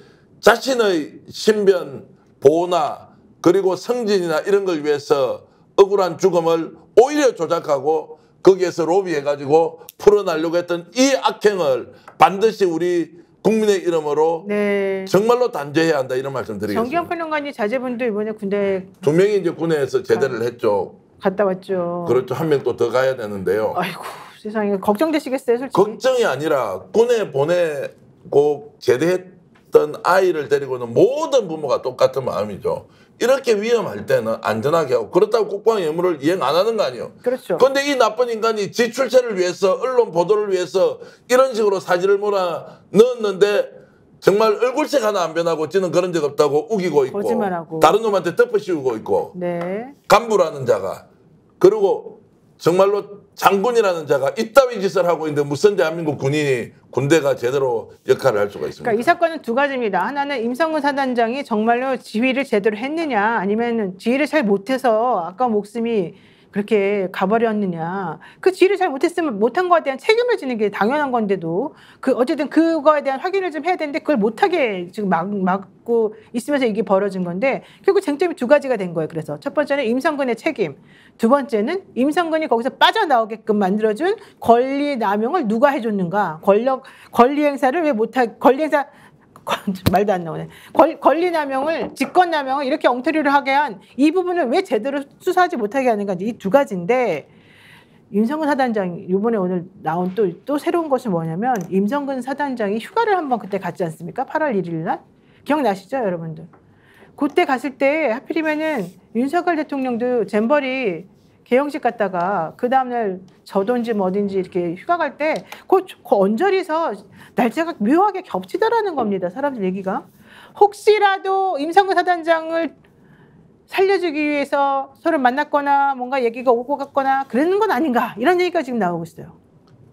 자신의 신변 보호나 그리고 성진이나 이런 걸 위해서 억울한 죽음을 오히려 조작하고 거기에서 로비해가지고 풀어내려고 했던 이 악행을 반드시 우리 국민의 이름으로 네. 정말로 단죄해야 한다 이런 말씀 드리겠습니다. 정기영 평론가님 자제분도 이번에 군대 2명이 이제 군에서 제대를 했죠. 갔다 왔죠. 그렇죠. 한 명 또 더 가야 되는데요. 아이고 세상에 걱정되시겠어요, 솔직히. 걱정이 아니라 군에 보내고 제대했던 아이를 데리고는 모든 부모가 똑같은 마음이죠. 이렇게 위험할 때는 안전하게 하고 그렇다고 국방의 의무를 이행 안 하는 거 아니에요. 그렇죠. 그런데 이 나쁜 인간이 지 출세를 위해서 언론 보도를 위해서 이런 식으로 사진을 몰아 넣었는데 정말 얼굴색 하나 안 변하고 지는 그런 적 없다고 우기고 있고 거짓말하고. 다른 놈한테 덮어씌우고 있고 네. 간부라는 자가 그리고 정말로 장군이라는 자가 이따위 짓을 하고 있는데 무슨 대한민국 군인이 군대가 제대로 역할을 할 수가 있습니까? 그러니까 이 사건은 두 가지입니다. 하나는 임성근 사단장이 정말로 지휘를 제대로 했느냐 아니면 지휘를 잘 못해서 아까 목숨이 그렇게 가버렸느냐. 그 지휘를 잘 못했으면 못한 거에 대한 책임을 지는 게 당연한 건데도 어쨌든 그거에 대한 확인을 좀 해야 되는데 그걸 못하게 지금 막고 있으면서 이게 벌어진 건데 결국 쟁점이 두 가지가 된 거예요. 그래서 첫 번째는 임성근의 책임, 두 번째는 임성근이 거기서 빠져나오게끔 만들어준 권리 남용을 누가 해줬는가. 권리 행사를 왜 권리 행사 말도 안 나오네. 권리 남용을 직권 남용을 이렇게 엉터리로 하게 한 이 부분을 왜 제대로 수사하지 못하게 하는가 이 두 가지인데 임성근 사단장 이번에 오늘 나온 또 새로운 것이 뭐냐면 임성근 사단장이 휴가를 한번 그때 갔지 않습니까? 8월 1일 날 기억나시죠, 여러분들? 그때 갔을 때 하필이면은 윤석열 대통령도 잼버리 개영식 갔다가 그 다음날 저돈지 뭐든지 이렇게 휴가 갈 때 그 언저리서 날짜가 묘하게 겹치더라는 겁니다. 사람들 얘기가. 혹시라도 임성근 사단장을 살려주기 위해서 서로 만났거나 뭔가 얘기가 오고 갔거나 그러는 건 아닌가 이런 얘기가 지금 나오고 있어요.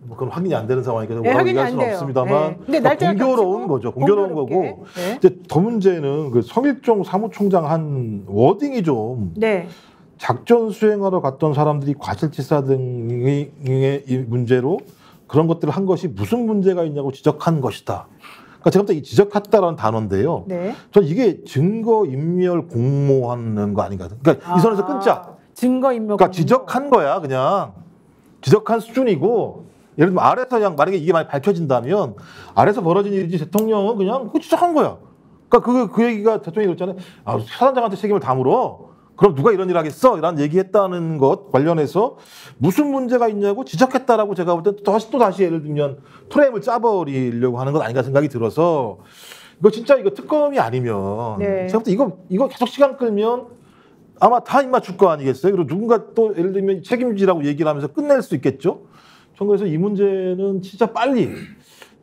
뭐 그건 확인이 안 되는 상황이니까 네, 확인이 얘기할 안 수는 돼요. 없습니다만 네. 근데 날짜가 공교로운 겹치고 거죠. 공교로운 공교롭게. 거고. 네. 이제 더 문제는 그 성일종 사무총장 한 워딩이 좀 네. 작전 수행하러 갔던 사람들이 과실치사 등의 이 문제로 그런 것들을 한 것이 무슨 문제가 있냐고 지적한 것이다. 그러니까 제가 볼 때 이 지적했다라는 단어인데요. 네. 전 이게 증거 인멸 공모하는 거 아닌가. 그러니까 이 선에서 끊자. 증거 인멸. 그러니까 지적한 거야, 그냥. 지적한 수준이고, 예를 들면 아래서 그냥 만약에 이게 많이 밝혀진다면, 아래서 벌어진 일이지 대통령은 그냥 그거 지적한 거야. 그러니까 그 얘기가 대통령이 그랬잖아요. 아, 사단장한테 책임을 다 물어. 그럼 누가 이런 일 하겠어? 이런 얘기했다는 것 관련해서 무슨 문제가 있냐고 지적했다라고 제가 볼 때 또 다시 예를 들면 프레임을 짜버리려고 하는 것 아닌가 생각이 들어서 이거 진짜 이거 특검이 아니면 네. 제가 볼 때 이거 계속 시간 끌면 아마 다 입맞출 거 아니겠어요? 그리고 누군가 또 예를 들면 책임지라고 얘기를 하면서 끝낼 수 있겠죠? 전 그래서 이 문제는 진짜 빨리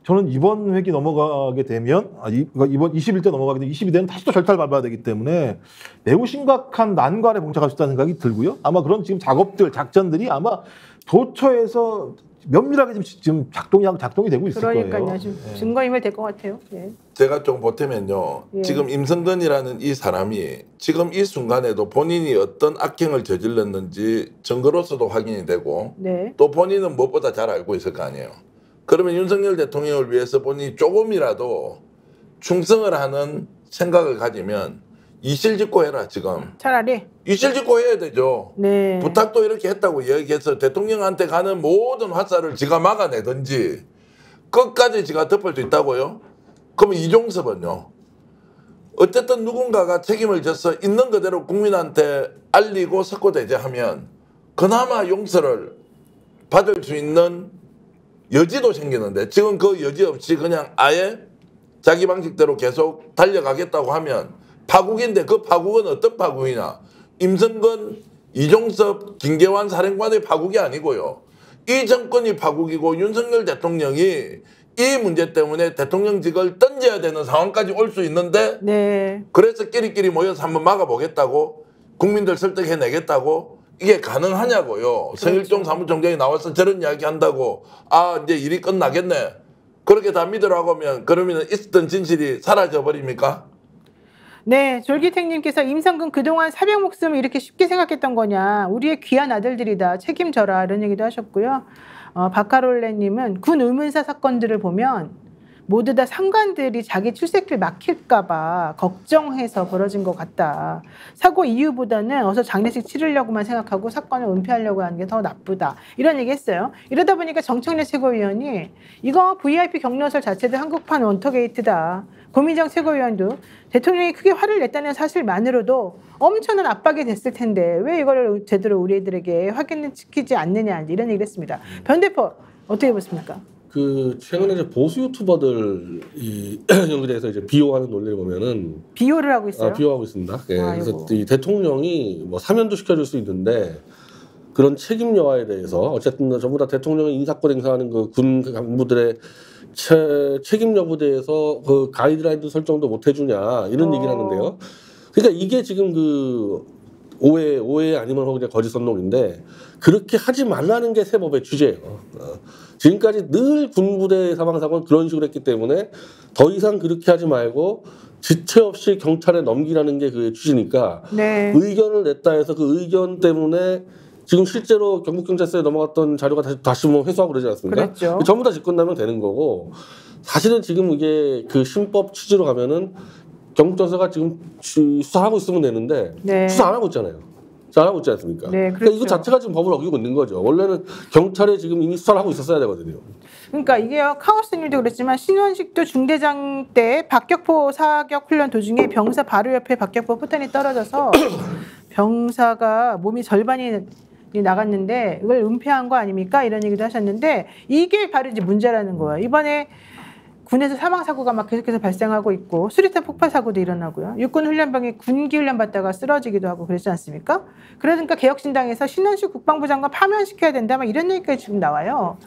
저는 이번 회기 넘어가게 되면 이번 21대 넘어가게 되면 22대는 다시 또 절차를 밟아야 되기 때문에 매우 심각한 난관에 봉착할 수 있다는 생각이 들고요. 아마 그런 지금 작업들, 작전들이 아마 도처에서 면밀하게 지금 작동이 되고 있을 거예요. 그러니까요. 지금 증거인멸 될 것 같아요. 네. 제가 좀 보태면요. 예. 지금 임성근이라는 이 사람이 지금 이 순간에도 본인이 어떤 악행을 저질렀는지 증거로서도 확인이 되고 네. 또 본인은 무엇보다 잘 알고 있을 거 아니에요. 그러면 윤석열 대통령을 위해서 본인이 조금이라도 충성을 하는 생각을 가지면 이실직고 해라 지금. 차라리. 이실직고 해야 되죠. 네. 부탁도 이렇게 했다고 이야기해서 대통령한테 가는 모든 화살을 지가 막아내든지 끝까지 지가 덮을 수 있다고요? 그러면 이종섭은요. 어쨌든 누군가가 책임을 져서 있는 그대로 국민한테 알리고 석고대죄하면 그나마 용서를 받을 수 있는 여지도 생기는데 지금 그 여지 없이 그냥 아예 자기 방식대로 계속 달려가겠다고 하면 파국인데 그 파국은 어떤 파국이냐. 임성근, 이종섭, 김계환 사령관의 파국이 아니고요. 이 정권이 파국이고 윤석열 대통령이 이 문제 때문에 대통령직을 던져야 되는 상황까지 올 수 있는데 네. 그래서 끼리끼리 모여서 한번 막아보겠다고 국민들 설득해내겠다고 이게 가능하냐고요. 성일종 사무총장이 나와서 저런 이야기 한다고 아 이제 일이 끝나겠네. 그렇게 다 믿으라고 하면 그러면 있었던 진실이 사라져 버립니까? 네, 졸기택님께서 임성근 그동안 사병 목숨을 이렇게 쉽게 생각했던 거냐. 우리의 귀한 아들들이다. 책임져라. 이런 얘기도 하셨고요. 바카롤레님은 군 의문사 사건들을 보면 모두 다 상관들이 자기 출세길 막힐까 봐 걱정해서 벌어진 것 같다. 사고 이유보다는 어서 장례식 치르려고만 생각하고 사건을 은폐하려고 하는 게 더 나쁘다. 이런 얘기 했어요. 이러다 보니까 정청래 최고위원이 이거 VIP 경로설 자체도 한국판 원터게이트다. 고민정 최고위원도 대통령이 크게 화를 냈다는 사실만으로도 엄청난 압박이 됐을 텐데 왜 이걸 제대로 우리 애들에게 확인을 시키지 않느냐 이런 얘기를 했습니다. 변대표 어떻게 보십니까? 그 최근에 이제 보수 유튜버들 이 연구대에서 이제 비호하는 논리를 보면은 비호를 하고 있어요. 비호하고 있습니다. 예, 그래서 이 대통령이 뭐 사면도 시켜줄 수 있는데 그런 책임 여하에 대해서 어쨌든 전부 다 대통령의 인사권 행사하는 그 군 간부들의 책임 여부에 대해서 그 가이드라인 설정도 못 해주냐 이런 얘기를 하는데요. 그러니까 이게 지금 그 오해 아니면 그냥 거짓 선동인데 그렇게 하지 말라는 게 세법의 취지예요. 지금까지 늘 군부대 사망사고는 그런 식으로 했기 때문에 더 이상 그렇게 하지 말고 지체 없이 경찰에 넘기라는 게 그의 취지니까 네. 의견을 냈다 해서 그 의견 때문에 지금 실제로 경북경찰서에 넘어갔던 자료가 다시 뭐 회수하고 그러지 않습니까? 그랬죠. 전부 다 집권하면 되는 거고 사실은 지금 이게 그 신법 취지로 가면은 경북경찰서가 지금 수사하고 있으면 되는데 네. 수사 안 하고 있잖아요. 수사 안 하고 있지 않습니까? 네, 그러니까 이거 그렇죠. 자체가 지금 법을 어기고 있는 거죠. 원래는 경찰에 지금 이미 수사를 하고 있었어야 되거든요. 그러니까 이게요, 카오스님도 그랬지만 신원식도 중대장 때 박격포 사격 훈련 도중에 병사 바로 옆에 박격포 포탄이 떨어져서 병사가 몸이 절반이 나갔는데 이걸 은폐한 거 아닙니까? 이런 얘기도 하셨는데 이게 바로 이제 문제라는 거예요. 이번에 군에서 사망 사고가 막 계속해서 발생하고 있고 수리탄 폭발 사고도 일어나고요. 육군 훈련병이 군기 훈련 받다가 쓰러지기도 하고 그러지 않습니까? 그러니까 개혁신당에서 신원식 국방부 장관 파면시켜야 된다 막 이런 얘기까지 지금 나와요.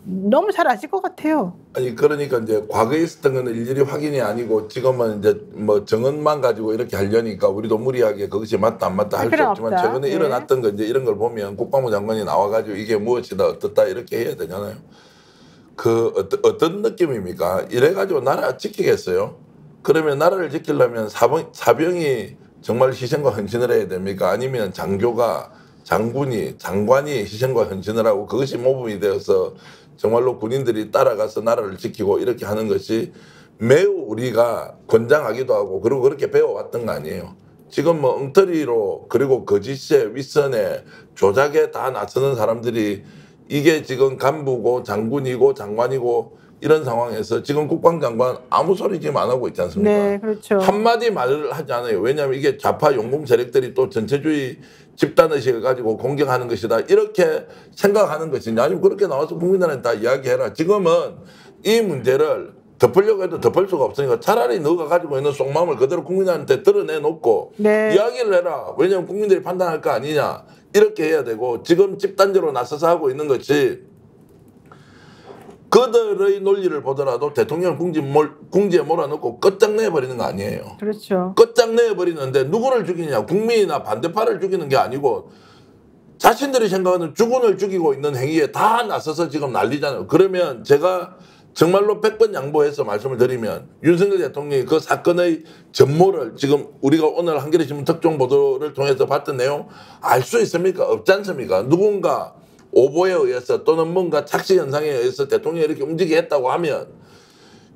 너무 잘 아실 것 같아요. 아니 그러니까 이제 과거에 있었던 거는 일일이 확인이 아니고 지금은 이제 뭐 정언만 가지고 이렇게 하려니까 우리도 무리하게 그것이 맞다 안 맞다 할 수 없지만 없다. 최근에 네. 일어났던 거 이제 이런 걸 보면 국방부 장관이 나와가지고 이게 무엇이다 어떻다 이렇게 해야 되잖아요. 그 어떤 느낌입니까? 이래가지고 나라 지키겠어요? 그러면 나라를 지키려면 사병이 정말 희생과 헌신을 해야 됩니까? 아니면 장교가 장군이 장관이 희생과 헌신을 하고 그것이 모범이 되어서 정말로 군인들이 따라가서 나라를 지키고 이렇게 하는 것이 매우 우리가 권장하기도 하고 그리고 그렇게 배워왔던 거 아니에요. 지금 뭐 엉터리로 그리고 거짓에 윗선에 조작에 다 나서는 사람들이 이게 지금 간부고 장군이고 장관이고 이런 상황에서 지금 국방장관 아무 소리 지금 안 하고 있지 않습니까? 네, 그렇죠. 한마디 말을 하지 않아요. 왜냐하면 이게 좌파 용공 세력들이 또 전체주의 집단의식을 가지고 공격하는 것이다. 이렇게 생각하는 것이냐. 아니면 그렇게 나와서 국민들한테 다 이야기해라. 지금은 이 문제를 덮으려고 해도 덮을 수가 없으니까 차라리 너가 가지고 있는 속마음을 그대로 국민한테 드러내놓고 네. 이야기를 해라. 왜냐하면 국민들이 판단할 거 아니냐. 이렇게 해야 되고 지금 집단적으로 나서서 하고 있는 것이 그들의 논리를 보더라도 대통령 궁지에 몰아넣고 끝장내버리는 거 아니에요. 그렇죠. 끝장내버리는데 누구를 죽이냐. 국민이나 반대파를 죽이는 게 아니고 자신들이 생각하는 주군을 죽이고 있는 행위에 다 나서서 지금 난리잖아요. 그러면 제가 정말로 100번 양보해서 말씀을 드리면 윤석열 대통령이 그 사건의 전모를 지금 우리가 오늘 한겨레신문 특종 보도를 통해서 봤던 내용 알 수 있습니까? 없지 않습니까? 누군가 오보에 의해서 또는 뭔가 착시 현상에 의해서 대통령이 이렇게 움직이게 했다고 하면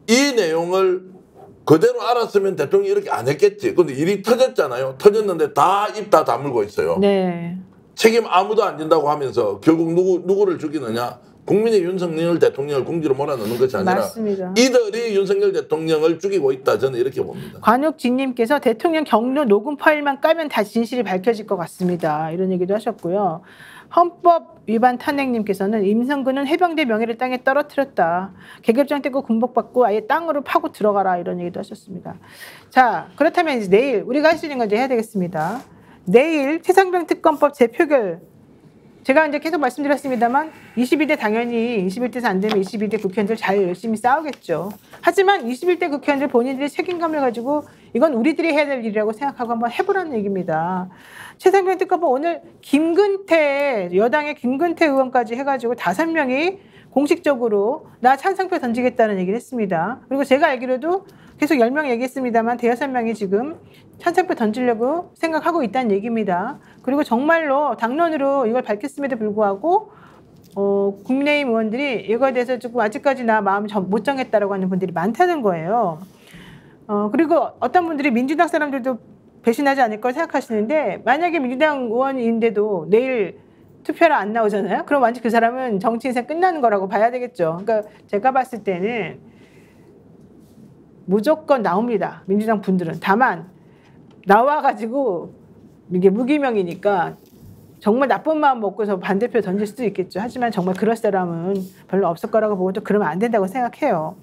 이 내용을 그대로 알았으면 대통령이 이렇게 안 했겠지. 근데 일이 터졌잖아요. 터졌는데 다 입 다 다물고 있어요. 네. 책임 아무도 안 진다고 하면서 결국 누구를 죽이느냐? 국민의 윤석열 대통령을 궁지로 몰아넣는 것이 아니라 맞습니다. 이들이 윤석열 대통령을 죽이고 있다. 저는 이렇게 봅니다. 관욱진님께서 대통령 경로 녹음 파일만 까면 다 진실이 밝혀질 것 같습니다. 이런 얘기도 하셨고요. 헌법 위반 탄핵님께서는 임성근은 해병대 명예를 땅에 떨어뜨렸다. 계급장 떼고 군복받고 아예 땅으로 파고 들어가라. 이런 얘기도 하셨습니다. 자, 그렇다면 이제 내일 우리가 할 수 있는 건 이제 해야 되겠습니다. 내일 최상병 특검법 재표결. 제가 이제 계속 말씀드렸습니다만 22대 당연히 21대에서 안 되면 22대 국회의원들 잘 열심히 싸우겠죠. 하지만 21대 국회의원들 본인들이 책임감을 가지고 이건 우리들이 해야 될 일이라고 생각하고 한번 해보라는 얘기입니다. 최상병 특검법 오늘 김근태 여당의 김근태 의원까지 해가지고 5명이 공식적으로 나 찬성표 던지겠다는 얘기를 했습니다. 그리고 제가 알기로도 계속 10명 얘기했습니다만 5-6명이 지금 찬성표 던지려고 생각하고 있다는 얘기입니다. 그리고 정말로 당론으로 이걸 밝혔음에도 불구하고 국민의힘 의원들이 이거에 대해서 조금 아직까지 나 마음 못 정했다라고 하는 분들이 많다는 거예요. 그리고 어떤 분들이 민주당 사람들도 배신하지 않을 걸 생각하시는데 만약에 민주당 의원인데도 내일 투표를 안 나오잖아요. 그럼 완전 그 사람은 정치 인생 끝나는 거라고 봐야 되겠죠. 그러니까 제가 봤을 때는 무조건 나옵니다. 민주당 분들은. 다만 나와가지고 이게 무기명이니까 정말 나쁜 마음 먹고서 반대표 던질 수도 있겠죠. 하지만 정말 그럴 사람은 별로 없을 거라고 보고 또 그러면 안 된다고 생각해요.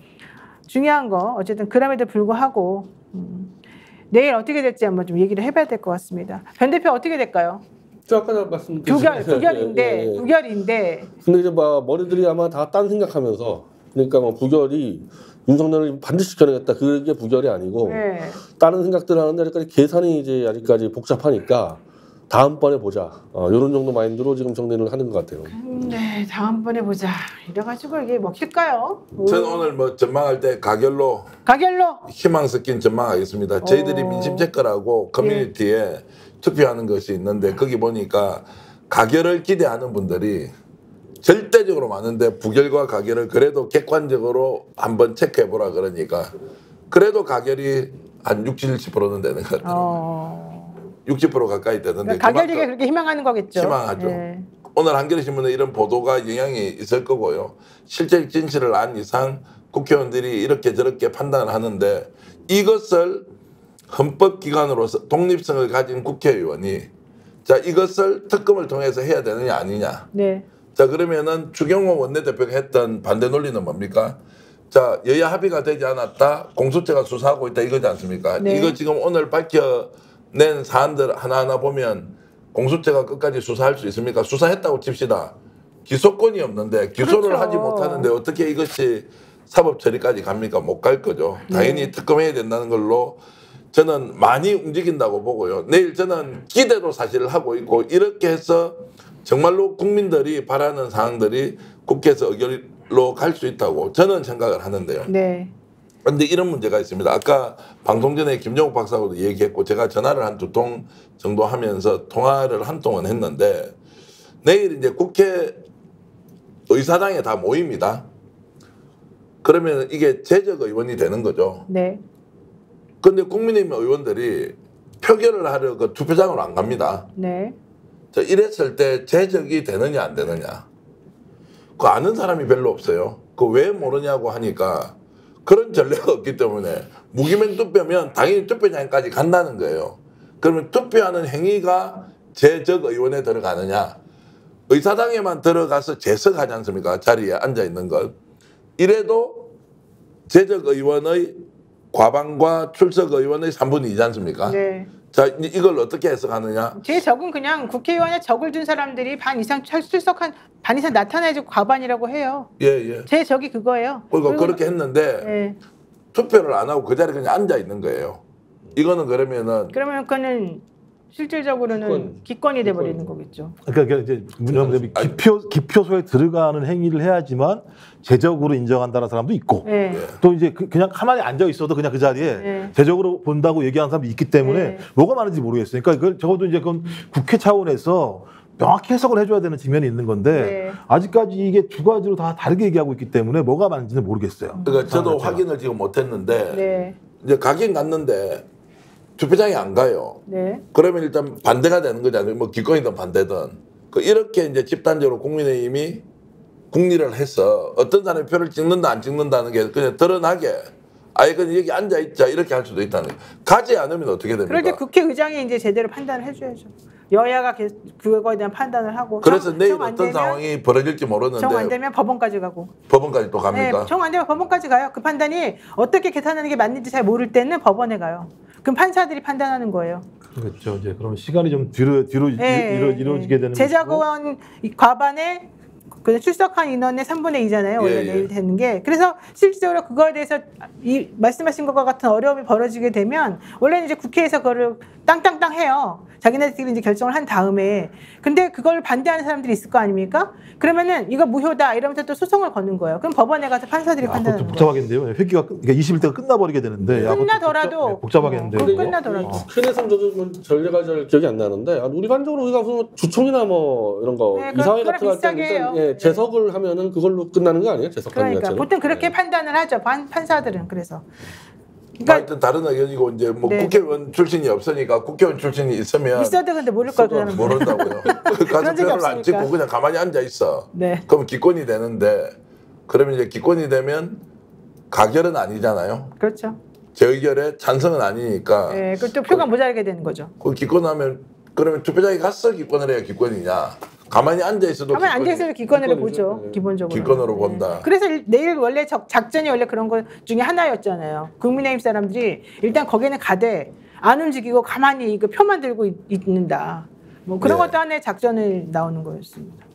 중요한 거 어쨌든 그럼에도 불구하고 내일 어떻게 될지 한번 좀 얘기를 해봐야 될 것 같습니다. 변 대표 어떻게 될까요? 저 아까 말씀드렸죠. 부결인데. 근데 이제 뭐 머리들이 아마 다 딴 생각하면서 그러니까 뭐 부결이 윤석열을 반드시 지켜내겠다 그게 부결이 아니고 네. 다른 생각들을 하는데 아직까지 계산이 이제 아직까지 복잡하니까 다음번에 보자 이런 정도 마인드로 지금 정리를 하는 것 같아요. 네, 다음번에 보자. 이래가지고 이게 먹힐까요? 저는 오늘 뭐 전망할 때 가결로 희망 섞인 전망하겠습니다. 저희들이 민심 체크라고 커뮤니티에 투표하는 것이 있는데 거기 보니까 가결을 기대하는 분들이 절대적으로 많은데 부결과 가결을 그래도 객관적으로 한번 체크해보라 그러니까 그래도 가결이 한 60, 70%는 되는 것 같아요. 60% 가까이 되는데 그러니까 가결이가 그렇게 희망하는 거겠죠. 희망하죠. 네. 오늘 한겨레신문에 이런 보도가 영향이 있을 거고요. 실제 진실을 안 이상 국회의원들이 이렇게 저렇게 판단을 하는데 이것을 헌법기관으로서 독립성을 가진 국회의원이 자 이것을 특검을 통해서 해야 되느냐 아니냐. 네. 자 그러면은 추경호 원내대표가 했던 반대 논리는 뭡니까? 자 여야 합의가 되지 않았다. 공수처가 수사하고 있다 이거지 않습니까? 네. 이거 지금 오늘 밝혀낸 사안들 하나하나 보면 공수처가 끝까지 수사할 수 있습니까? 수사했다고 칩시다. 기소권이 없는데 기소를 그렇죠. 하지 못하는데 어떻게 이것이 사법 처리까지 갑니까? 못 갈 거죠. 당연히 특검해야 된다는 걸로 저는 많이 움직인다고 보고요. 내일 저는 기대도 사실 하고 있고 이렇게 해서 정말로 국민들이 바라는 사항들이 국회에서 의결로 갈 수 있다고 저는 생각을 하는데요. 네. 그런데 이런 문제가 있습니다. 아까 방송 전에 김정욱 박사하고도 얘기했고 제가 전화를 한 2통 정도 하면서 통화를 한 통은 했는데 내일 이제 국회 의사당에 다 모입니다. 그러면 이게 재적 의원이 되는 거죠. 네. 그런데 국민의힘 의원들이 표결을 하려 그 투표장으로 안 갑니다. 네. 자, 이랬을 때 재적이 되느냐 안 되느냐. 그 아는 사람이 별로 없어요. 그 왜 모르냐고 하니까 그런 전례가 없기 때문에 무기명 투표면 당연히 투표장까지 간다는 거예요. 그러면 투표하는 행위가 재적 의원에 들어가느냐. 의사당에만 들어가서 재석하지 않습니까? 자리에 앉아 있는 것. 이래도 재적 의원의 과반과 출석 의원의 3분의 2지 않습니까? 네. 자, 이걸 어떻게 해석하느냐? 제 적은 그냥 국회의원에 적을 둔 사람들이 반 이상 출석한 반 이상 나타나야지 과반이라고 해요. 예. 제 적이 그거예요. 그리고 그렇게 했는데 네. 투표를 안 하고 그 자리에 그냥 앉아 있는 거예요. 이거는 그러면 그거는 실질적으로는 기권이 돼버리는 거겠죠. 그러니까 이제 문제는 기표소에 들어가는 행위를 해야지만 제적으로 인정한다는 사람도 있고 네. 또 이제 그냥 가만히 앉아 있어도 그냥 그 자리에 네. 제적으로 본다고 얘기하는 사람도 있기 때문에 네. 뭐가 많은지 모르겠어요. 그러니까 그걸 적어도 이제 그건 국회 차원에서 명확히 해석을 해줘야 되는 측면이 있는 건데 네. 아직까지 이게 두 가지로 다 다르게 얘기하고 있기 때문에 뭐가 많은지는 모르겠어요. 그러니까 저도 자체가. 확인을 지금 못했는데 네. 이제 가긴 갔는데 투표장에 안 가요. 네. 그러면 일단 반대가 되는 거잖아요. 뭐 기권이든 반대든. 이렇게 이제 집단적으로 국민의힘이 국리를 해서 어떤 사람이 표를 찍는다 안 찍는다는 게 그냥 드러나게 아예 그냥 여기 앉아 있자 이렇게 할 수도 있다는 거예요. 가지 않으면 어떻게 됩니까? 그럴 때 국회의장이 이제 제대로 판단을 해줘야죠. 여야가 그거에 대한 판단을 하고. 그래서 내일 정 안 어떤 되면 상황이 벌어질지 모르는데 정 안 되면 법원까지 가고. 법원까지 또 갑니까? 네, 정 안 되면 법원까지 가요. 그 판단이 어떻게 계산하는 게 맞는지 잘 모를 때는 법원에 가요. 그럼 판사들이 판단하는 거예요. 그렇죠. 이제 그럼 시간이 좀 뒤로 이루어지게 되는 제작 것이고. 의원 과반에 그 출석한 인원의 3분의 2잖아요. 원래 내일 되는 게. 그래서 실질적으로 그거에 대해서 이 말씀하신 것과 같은 어려움이 벌어지게 되면 원래는 이제 국회에서 그거를 땅땅땅 해요. 자기네들끼리 이제 결정을 한 다음에. 근데 그걸 반대하는 사람들이 있을 거 아닙니까? 그러면은 이거 무효다 이러면서 또 소송을 거는 거예요. 그럼 법원에 가서 판사들이 판단하는 그것도 거예요. 복잡하겠는데요. 회기가 그러니까 20일대가 끝나버리게 되는데 끝나더라도 복잡하겠는데. 끝나더라도. 국회에서는 저도 전례가 잘 기억이 안 나는데 일반적으로 우리가 무슨 주총이나 뭐 이런 거 네, 이사회 그거랑 같은 거 할 때 비슷하게 해요. 일단 재석을 하면은 그걸로 끝나는 거 아니에요? 재석하는 그러니까 자체는? 보통 그렇게 판단을 하죠. 판사들은 그래서. 하여튼 다른 의견이고 이제 뭐 네. 국회의원 출신이 없으니까 국회의원 출신이 있으면 있어도 근데 모를 거야 그 사람은. 모른다고요. 가서 적이 표를 안 없으니까. 찍고 그냥 가만히 앉아 있어. 네. 그럼 기권이 되는데 그러면 이제 기권이 되면 가결은 아니잖아요. 그렇죠. 재의결에 찬성은 아니니까. 네, 그또 표가 모자라게 되는 거죠. 그 기권하면 그러면 투표장에 갔어 기권을 해야 기권이냐? 가만히 앉아 있어도 가만 앉아 있어도 기권으로 기권이죠. 보죠. 네. 기본적으로. 기권으로 본다. 그래서 내일 원래 작전이 원래 그런 것 중에 하나였잖아요. 국민의힘 사람들이 일단 거기는 가되 안 움직이고 가만히 그 표만 들고 있는다. 뭐 그런 네. 것도 하나의 작전을 나오는 거였습니다.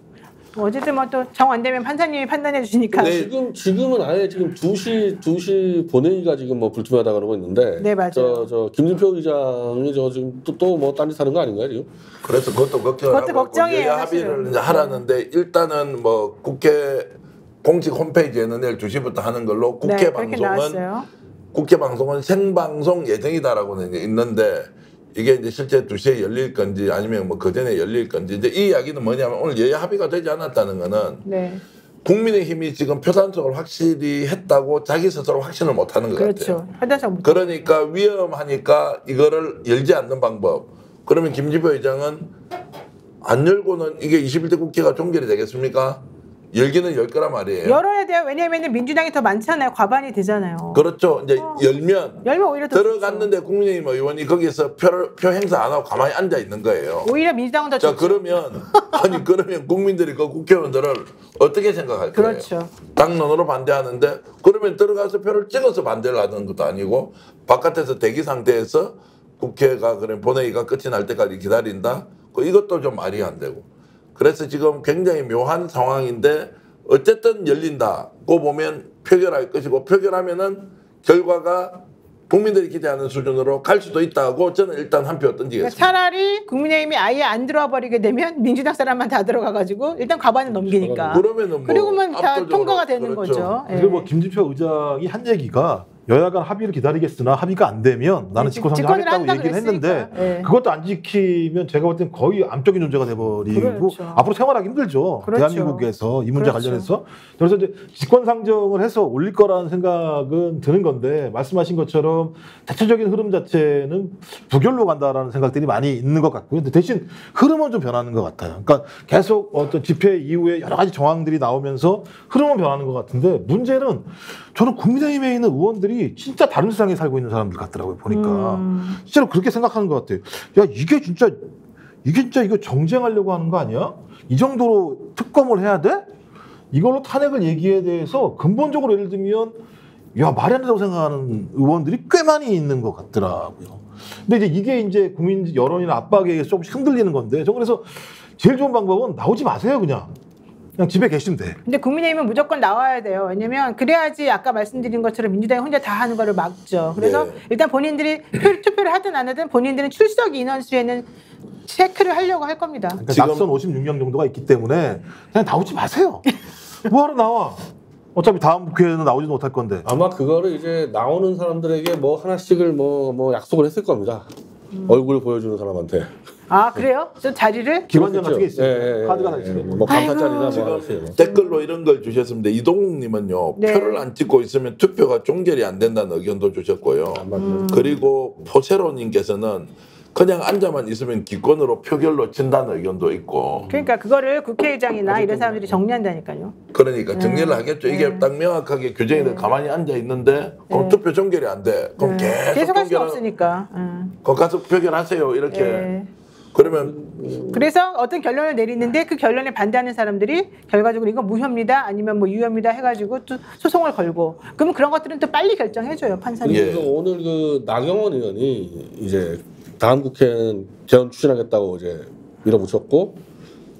어쨌든 뭐 또 정 안 되면 판사님이 판단해 주시니까. 네. 지금은 아예 지금 2시 본회의가 지금 뭐 불투명하다 그러고 있는데. 네, 맞아요. 저 김진표 의장이 저 지금 또 뭐 딴짓 하는 거 아닌가요 지금? 그래서 그것도 그것도 걱정이에요, 여야 사실은. 합의를 이제 하라는데 일단은 뭐 국회 공식 홈페이지에는 내일 2시부터 하는 걸로 국회 네, 그렇게 방송은 나왔어요. 국회 방송은 생방송 예정이다라고는 이제 있는데 이게 이제 실제 2시에 열릴 건지 아니면 뭐 그 전에 열릴 건지 이제 이 이야기는 뭐냐면 오늘 여야 합의가 되지 않았다는 거는 네. 국민의힘이 지금 표단속을 확실히 했다고 자기 스스로 확신을 못 하는 것 같아요. 그렇죠. 판단상 못. 그러니까 위험하니까 이거를 열지 않는 방법. 그러면 김진표 의장은 안 열고는 이게 21대 국회가 종결이 되겠습니까? 열기는 열 거란 말이에요. 열어야 돼요. 왜냐하면 민주당이 더 많잖아요. 과반이 되잖아요. 그렇죠. 이제 열면 오히려 더 들어갔는데 국민의힘 의원이 거기서 표 행사 안 하고 가만히 앉아 있는 거예요. 좋죠. 오히려 민주당은 더 자 좋죠. 그러면 국민들이 그 국회의원들을 어떻게 생각할 거예요? 그렇죠. 당론으로 반대하는데 그러면 들어가서 표를 찍어서 반대를 하는 것도 아니고 바깥에서 대기 상태에서 국회가 그런 본회의가 끝이 날 때까지 기다린다. 이것도 좀 말이 안 되고. 그래서 지금 굉장히 묘한 상황인데 어쨌든 열린다고 보면 표결할 것이고 표결하면은 결과가 국민들이 기대하는 수준으로 갈 수도 있다고 저는 일단 한 표 던지겠습니다. 그러니까 차라리 국민의힘이 아예 안 들어와 버리게 되면 민주당 사람만 다 들어가가지고 일단 과반을 넘기니까. 그러면은 뭐 그리고만 다 압도적으로 통과가 되는 그렇죠. 거죠. 예. 그리고 뭐 김진표 의장이 한 얘기가 여야 간 합의를 기다리겠으나 합의가 안 되면 나는 직권을 직권상정하겠다고 한다 얘기를 했는데 그랬으니까. 예. 그것도 안 지키면 제가 볼 땐 거의 암적인 존재가 돼버리고 그렇죠. 앞으로 생활하기 힘들죠. 그렇죠. 대한민국에서 이 문제 그렇죠. 관련해서. 그래서 이제 직권상정을 해서 올릴 거라는 생각은 드는 건데 말씀하신 것처럼 대체적인 흐름 자체는 부결로 간다라는 생각들이 많이 있는 것 같고요. 근데 대신 흐름은 좀 변하는 것 같아요. 그러니까 계속 어떤 집회 이후에 여러 가지 정황들이 나오면서 흐름은 변하는 것 같은데 문제는 저는 국민의힘에 있는 의원들이 진짜 다른 세상에 살고 있는 사람들 같더라고요. 보니까 실제로 그렇게 생각하는 것 같아요. 야 이게 진짜 이거 정쟁하려고 하는 거 아니야? 이 정도로 특검을 해야 돼? 이걸로 탄핵을 얘기에 대해서 근본적으로 예를 들면 야 말이 안 된다고 생각하는 의원들이 꽤 많이 있는 것 같더라고요. 근데 이게 이제 국민 여론이나 압박에 의해서 조금씩 흔들리는 건데 저 그래서 제일 좋은 방법은 나오지 마세요 그냥 집에 계시면 돼. 근데 국민의힘은 무조건 나와야 돼요. 왜냐면 그래야지 아까 말씀드린 것처럼 민주당이 혼자 다 하는 거를 막죠. 그래서 네. 일단 본인들이 투표를 하든 안 하든 본인들은 출석 인원수에는 체크를 하려고 할 겁니다. 그러니까 지금- 낙선 56명 정도가 있기 때문에 그냥 나오지 마세요. 뭐하러 나와? 어차피 다음 국회에는 나오지도 못할 건데. 아마 그거를 이제 나오는 사람들에게 뭐 하나씩을 뭐 약속을 했을 겁니다. 얼굴 보여주는 사람한테. 아 그래요? 저 자리를? 기관장 같은 게 있어요. 예, 예, 카드가 다 예, 있어요. 뭐 감사짜리나 뭐 지금 하세요. 댓글로 이런 걸 주셨습니다. 이동욱님은요. 네. 표를 안 찍고 있으면 투표가 종결이 안 된다는 의견도 주셨고요. 그리고 포세로님께서는 그냥 앉아만 있으면 기권으로 표결로 친다는 의견도 있고. 그러니까 그거를 국회의장이나 이런 사람들이 정리한다니까요. 그러니까 정리를 하겠죠. 이게 딱 명확하게 규정이 돼 가만히 앉아 있는데 그럼 투표 종결이 안 돼. 그럼 계속 할 수는 종결하- 없으니까. 그럼 가서 표결하세요. 이렇게. 네. 그러면 그래서 어떤 결론을 내리는데 그 결론에 반대하는 사람들이 결과적으로 이거 무효입니다 아니면 뭐 유효입니다 해가지고 또 소송을 걸고 그러면 그런 것들은 또 빨리 결정해줘요 판사님. 예. 그래서 오늘 그 나경원 의원이 이제 다음 국회는 개헌 추진하겠다고 이제 밀어붙였고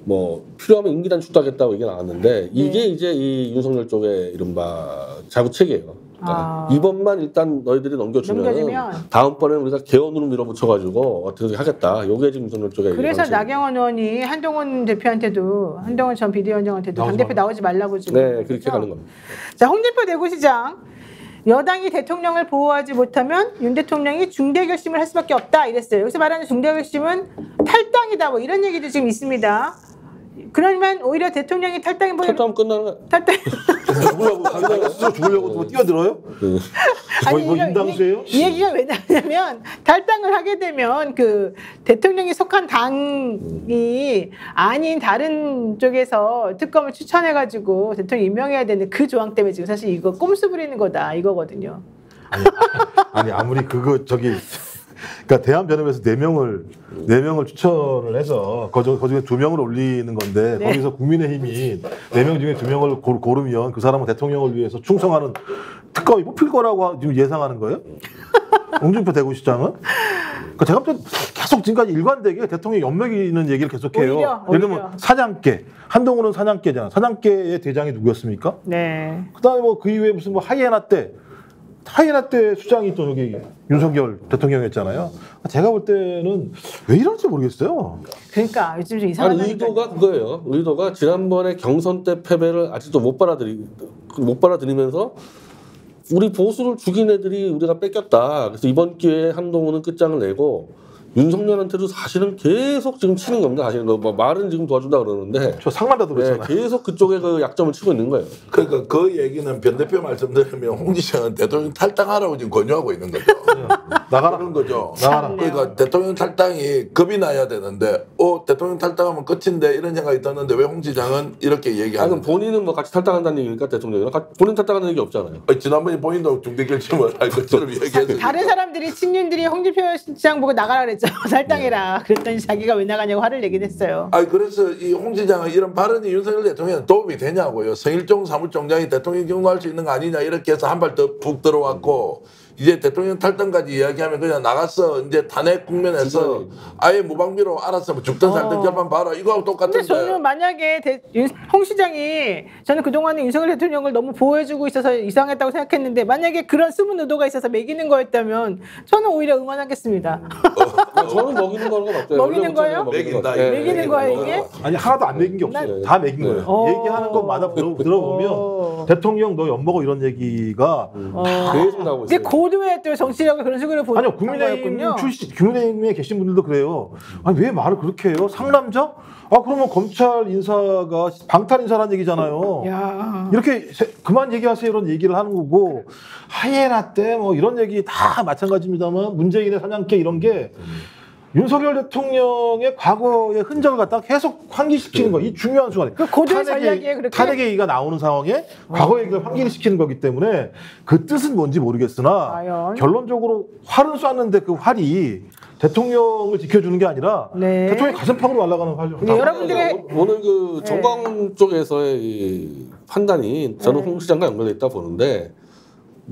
뭐 필요하면 임기 단축도 하겠다고 얘기 나왔는데 이게 이제 이 윤석열 쪽의 이른바 자구책이에요. 그러니까 이번만 일단 너희들이 넘겨주면 다음번에는 우리가 개헌으로 밀어붙여가지고 어떻게 하겠다. 요게 지금 윤석열 쪽의 그래서 방식이에요. 나경원 의원이 한동훈 대표한테도 한동훈 전 비대위원장한테도 나오지 당대표 나오지 말라고 지금. 네 그렇게 가는 겁니다. 자, 홍준표 대구시장 여당이 대통령을 보호하지 못하면 윤 대통령이 중대 결심을 할 수밖에 없다 이랬어요. 여기서 말하는 중대 결심은 탈당이다 뭐 이런 얘기도 지금 있습니다. 그러면 오히려 대통령이 탈당해 보이는 탈당 끝나는 거. 탈당 죽으려고 자기가 스스로 죽으려고 뭐 뛰어들어요? 거의 뭐 인당수예요? 이 얘기가 왜 나냐면 탈당을 하게 되면 그 대통령이 속한 당이 아닌 다른 쪽에서 특검을 추천해가지고 대통령 임명해야 되는 그 조항 때문에 지금 사실 이거 꼼수 부리는 거다 이거거든요. 아니 아무리 그러니까 대한변협에서 4명을 추천을 해서 그중에 2명을 올리는 건데 네. 거기서 국민의힘이 4명 중에 2명을 고르면 그 사람은 대통령을 위해서 충성하는 특검이 뽑힐 거라고 지금 예상하는 거예요? 홍준표 대구시장은? 그러니까 제가 볼 때 계속 지금까지 일관되게 대통령이 엿먹이는 얘기를 계속해요. 예를 들면 사냥개, 한동훈은 사냥개잖아. 사냥개의 대장이 누구였습니까? 네. 그다음에 뭐 그 이후에 무슨 뭐 하이에나 때 수장이 또 여기 윤석열 대통령이었잖아요. 제가 볼 때는 왜 이런지 모르겠어요. 그러니까 요즘 좀 이상하다. 의도가 그거예요. 의도가 지난번에 경선 때 패배를 아직도 못 받아들이면서 우리 보수를 죽인 애들이 우리가 뺏겼다. 그래서 이번 기회에 한동훈은 끝장을 내고 윤석열한테도 사실은 계속 지금 치는 겁니다. 사실은 뭐 말은 지금 도와준다 그러는데 저 상만다도 그렇잖아요. 계속 그쪽에 그 약점을 치고 있는 거예요. 그러니까 그 얘기는 변 대표 말씀드리면 홍지성은 대통령 탈당하라고 지금 권유하고 있는 거죠. 나가라. 그런 거죠. 나가라. 그러니까 대통령 탈당이 겁이 나야 되는데 대통령 탈당하면 끝인데 이런 생각이 떴는데 왜 홍지장은 이렇게 얘기하는 그럼 본인은 뭐 같이 탈당한다는 얘기니까 대통령이랑 본인 탈당하는 얘기 없잖아요. 지난번에 본인도 중대결심을 할 것처럼 얘기해서 다른 사람들이 친윤들이 홍준표 시장 보고 나가라 그랬죠. 탈당해라. 그랬더니 자기가 왜 나가냐고 화를 내긴 했어요. 그래서 이 홍 지장은 이런 발언이 윤석열 대통령에 도움이 되냐고요. 성일종 사무총장이 대통령 경고할 수 있는 거 아니냐 이렇게 해서 한 발 더 푹 들어왔고 이제 대통령 탈당까지 이야기하면 그냥 나가서 이제 탄핵 국면에서 아예 무방비로 알아서 뭐 죽든 살든 결판 봐라 이거하고 똑같은데. 근데 저는 만약에 홍 시장이 저는 그동안에 윤석열 대통령을 너무 보호해주고 있어서 이상했다고 생각했는데 만약에 그런 숨은 의도가 있어서 매기는 거였다면 저는 오히려 응원하겠습니다. 저는 먹이는 거는 맞대요. 먹이는 거예요? 먹인다. 매기는 거예요 이게? 아니 하나도 안 매긴 게 없어요. 다 매긴 거예요. 얘기하는 것마다 들어보면 대통령 너 엿먹어 이런 얘기가 계속 나오고 있어요. 고도의 또 정치력을 그런 식으로 보는 아니요, 국민의힘에 계신 분들도 그래요. 아니 왜 말을 그렇게 해요? 상남자? 그러면 검찰 인사가 방탄 인사라는 얘기잖아요. 야. 이렇게 그만 얘기하세요 이런 얘기를 하는 거고 하이에나 때 뭐 이런 얘기 다 마찬가지입니다만 문재인의 사냥개 이런 게 윤석열 대통령의 과거의 흔적을 갖다가 계속 환기시키는 거, 이 중요한 순간에 고도의 전략이에요, 그렇게? 탄핵 얘기가 나오는 상황에 과거 얘기를 환기시키는 거기 때문에 그 뜻은 뭔지 모르겠으나 과연? 결론적으로 활은 쐈는데 그 활이 대통령을 지켜주는 게 아니라 대통령이 가슴팍으로 날아가는 활. 여러분들의 오늘 그 정광 쪽에서의 이 판단이 저는 홍 시장과 연결돼 있다 보는데.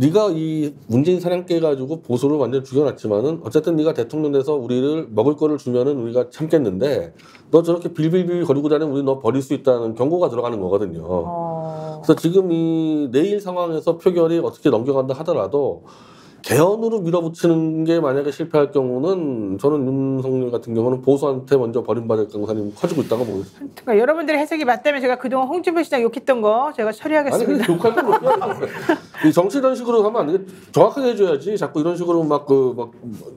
네가 이 문재인 사냥개 가지고 보수를 완전 죽여놨지만은 어쨌든 네가 대통령 돼서 우리를 먹을 거를 주면은 우리가 참겠는데 너 저렇게 빌빌빌 거리고 다니면 우리 너 버릴 수 있다는 경고가 들어가는 거거든요. 그래서 지금 이 내일 상황에서 표결이 어떻게 넘겨간다 하더라도 개헌으로 밀어붙이는 게 만약에 실패할 경우는 저는 윤석열 같은 경우는 보수한테 먼저 버림받을 가능성이 커지고 있다고 보고 있습니다. 그러니까 여러분들의 해석이 맞다면 제가 그동안 홍준표 시장 욕했던 거 제가 처리하겠습니다. 아니 근데 욕할 건 없어요. 이 정치 이런 식으로 하면 안 되게 정확하게 해줘야지. 자꾸 이런 식으로 막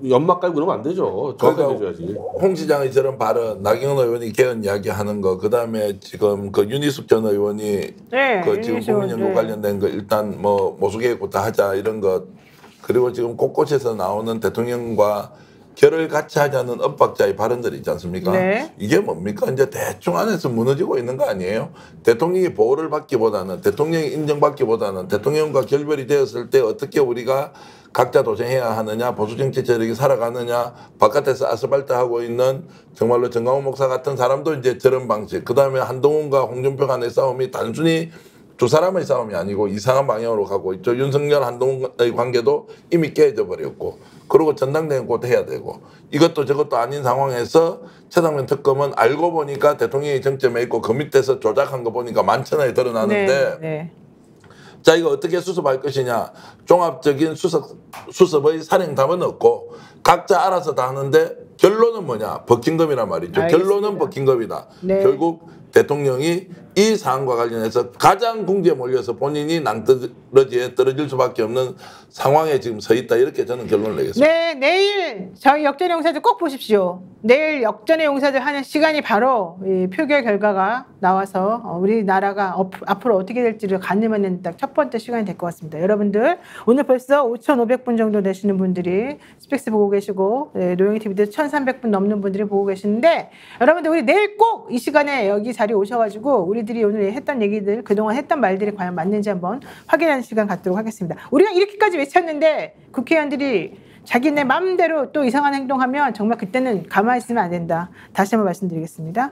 연막 깔고 그러면 안 되죠. 정확하게 해줘야지. 홍 시장의 저런 발언, 나경원 의원이 개헌 이야기하는 거, 그다음에 지금 그 윤희숙 전 의원이 그 지금 국민연금 관련된 거 일단 뭐 모수계획부터 하자 이런 것. 그리고 지금 곳곳에서 나오는 대통령과 결을 같이 하자는 엇박자의 발언들이 있지 않습니까? 이게 뭡니까? 이제 대충 안에서 무너지고 있는 거 아니에요? 대통령이 보호를 받기보다는 대통령이 인정받기보다는 대통령과 결별이 되었을 때 어떻게 우리가 각자 도생해야 하느냐, 보수정치 세력이 살아가느냐, 바깥에서 아스팔트하고 있는 정말로 정강훈 목사 같은 사람도 이제 저런 방식, 그 다음에 한동훈과 홍준표 간의 싸움이 단순히 두 사람의 싸움이 아니고 이상한 방향으로 가고 있죠. 윤석열 한동훈의 관계도 이미 깨져 버렸고, 그리고 전당대회는 곧 해야 되고, 이것도 저것도 아닌 상황에서 최상병 특검은 알고 보니까 대통령이 정점에 있고 그 밑에서 조작한 거 보니까 만천하에 드러나는데 자, 이거 어떻게 수습할 것이냐. 종합적인 수습의 산행담은 없고 각자 알아서 다 하는데 결론은 뭐냐. 버킹검이란 말이죠. 알겠습니다. 결론은 버킹검이다. 결국 대통령이 이 사안과 관련해서 가장 궁지에 몰려서 본인이 낭떠러지에 떨어질 수밖에 없는 상황에 지금 서 있다. 이렇게 저는 결론을 내겠습니다. 네, 내일 저희 역전의 용사들 꼭 보십시오. 내일 역전의 용사들 하는 시간이 바로 이 표결 결과가 나와서 우리나라가 앞으로 어떻게 될지를 가늠하는 딱 첫 번째 시간이 될 것 같습니다. 여러분들 오늘 벌써 5,500분 정도 되시는 분들이 스펙스 보고 계시고 노영희 TV도 1,300분 넘는 분들이 보고 계시는데 여러분들 우리 내일 꼭 이 시간에 여기 자리에 오셔가지고 우리들이 오늘 했던 얘기들 그동안 했던 말들이 과연 맞는지 한번 확인하는 시간 갖도록 하겠습니다. 우리가 이렇게까지 외쳤는데 국회의원들이 자기네 마음대로 또 이상한 행동하면 정말 그때는 가만히 있으면 안 된다. 다시 한번 말씀드리겠습니다.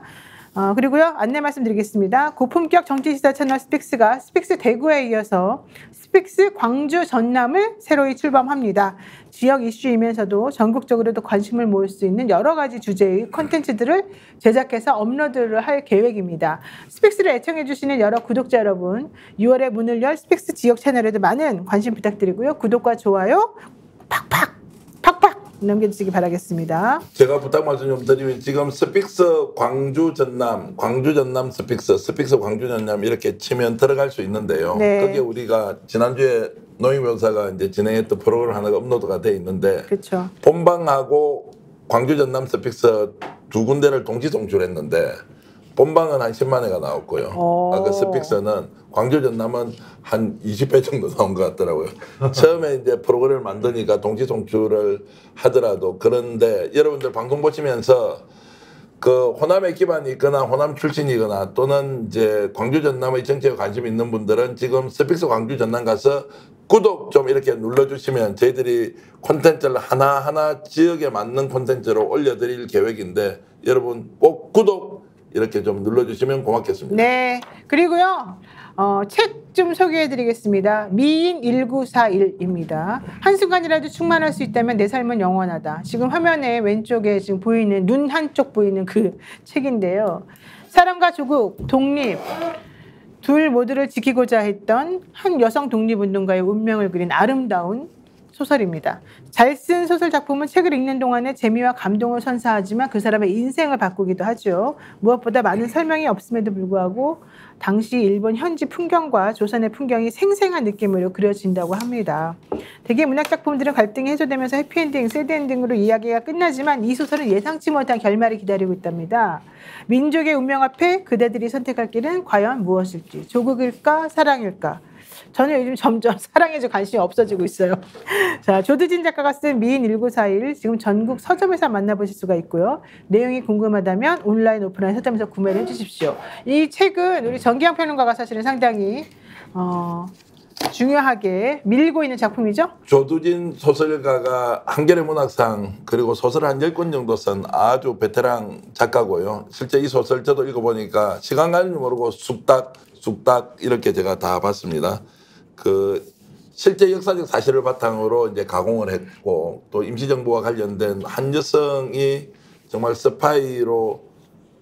그리고요, 안내 말씀드리겠습니다. 고품격 정치시사 채널 스픽스가 스픽스 대구에 이어서 스픽스 광주 전남을 새로이 출범합니다. 지역 이슈이면서도 전국적으로도 관심을 모을 수 있는 여러 가지 주제의 콘텐츠들을 제작해서 업로드를 할 계획입니다. 스픽스를 애청해 주시는 여러 구독자 여러분, 6월에 문을 열 스픽스 지역 채널에도 많은 관심 부탁드리고요. 구독과 좋아요 팍팍 남겨주시기 바라겠습니다. 제가 부탁 말씀 좀 드리면 지금 스픽스 광주 전남 스픽스 광주 전남 이렇게 치면 들어갈 수 있는데요. 네. 그게 우리가 지난주에 노임 변호사가 이제 진행했던 프로그램 하나가 업로드가 돼 있는데 그렇죠. 본방하고 광주 전남 스픽스 두 군데를 동시 송출했는데 본방은 한 10만 회가 나왔고요. 아까 스픽스는 광주 전남은 한 20회 정도 나온 것 같더라고요. 처음에 이제 프로그램을 만드니까 동시 송출을 하더라도 그런데 여러분들 방송 보시면서 그 호남에 기반이 있거나 호남 출신이거나 또는 이제 광주 전남의 정치에 관심 있는 분들은 지금 스픽스 광주 전남 가서 구독 좀 이렇게 눌러주시면 저희들이 콘텐츠를 하나하나 지역에 맞는 콘텐츠로 올려드릴 계획인데 여러분 꼭 구독 이렇게 좀 눌러주시면 고맙겠습니다. 네. 그리고요, 책 좀 소개해드리겠습니다. 미인 1941입니다. 한순간이라도 충만할 수 있다면 내 삶은 영원하다. 지금 화면에 왼쪽에 지금 보이는 눈 한쪽 보이는 그 책인데요. 사람과 조국, 독립 둘 모두를 지키고자 했던 한 여성 독립운동가의 운명을 그린 아름다운 소설입니다. 잘 쓴 소설 작품은 책을 읽는 동안에 재미와 감동을 선사하지만 그 사람의 인생을 바꾸기도 하죠. 무엇보다 많은 설명이 없음에도 불구하고 당시 일본 현지 풍경과 조선의 풍경이 생생한 느낌으로 그려진다고 합니다. 대개 문학 작품들은 갈등이 해소되면서 해피엔딩, 새드엔딩으로 이야기가 끝나지만 이 소설은 예상치 못한 결말이 기다리고 있답니다. 민족의 운명 앞에 그대들이 선택할 길은 과연 무엇일지, 조국일까 사랑일까? 저는 요즘 점점 사랑에 좀 관심이 없어지고 있어요. 자, 조두진 작가가 쓴 미인 1941 지금 전국 서점에서 만나보실 수가 있고요. 내용이 궁금하다면 온라인 오프라인 서점에서 구매를 해주십시오. 이 책은 우리 정기영 평론가가 사실은 상당히 중요하게 밀고 있는 작품이죠. 조두진 소설가가 한겨레 문학상 그리고 소설 한 10권 정도 쓴 아주 베테랑 작가고요. 실제 이 소설 저도 읽어보니까 시간 가는 줄 모르고 쑥닥 이렇게 제가 다 봤습니다. 그 실제 역사적 사실을 바탕으로 이제 가공을 했고 또 임시정부와 관련된 한 여성이 정말 스파이로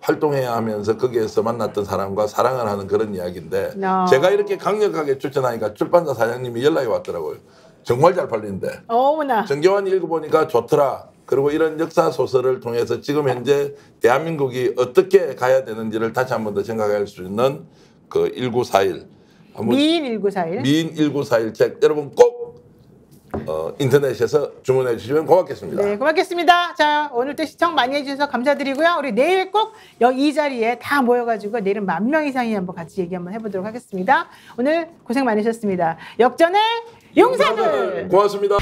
활동해야 하면서 거기에서 만났던 사람과 사랑을 하는 그런 이야기인데 제가 이렇게 강력하게 추천하니까 출판사 사장님이 연락이 왔더라고요. 정말 잘 팔린대. 어머나. 정겨환이 읽어보니까 좋더라. 그리고 이런 역사 소설을 통해서 지금 현재 대한민국이 어떻게 가야 되는지를 다시 한 번 더 생각할 수 있는 그 1941 미인 1941 미인 1941 책 여러분 꼭 인터넷에서 주문해 주시면 고맙겠습니다. 네, 고맙겠습니다. 자, 오늘도 시청 많이 해주셔서 감사드리고요. 우리 내일 꼭 여기 이 자리에 다 모여가지고 내일은 10,000명 이상이 한번 같이 얘기 한번 해보도록 하겠습니다. 오늘 고생 많으셨습니다. 역전의 용사들! 고맙습니다.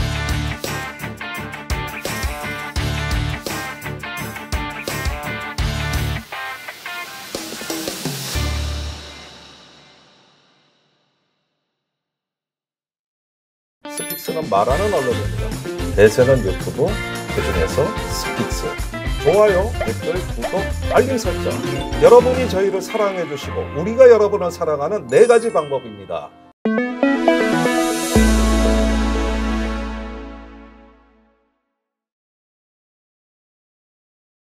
스픽스는 말하는 언론입니다. 대세는 유튜브, 그중에서 스픽스. 좋아요, 댓글, 구독, 알림 설정. 여러분이 저희를 사랑해 주시고 우리가 여러분을 사랑하는 4가지 방법입니다.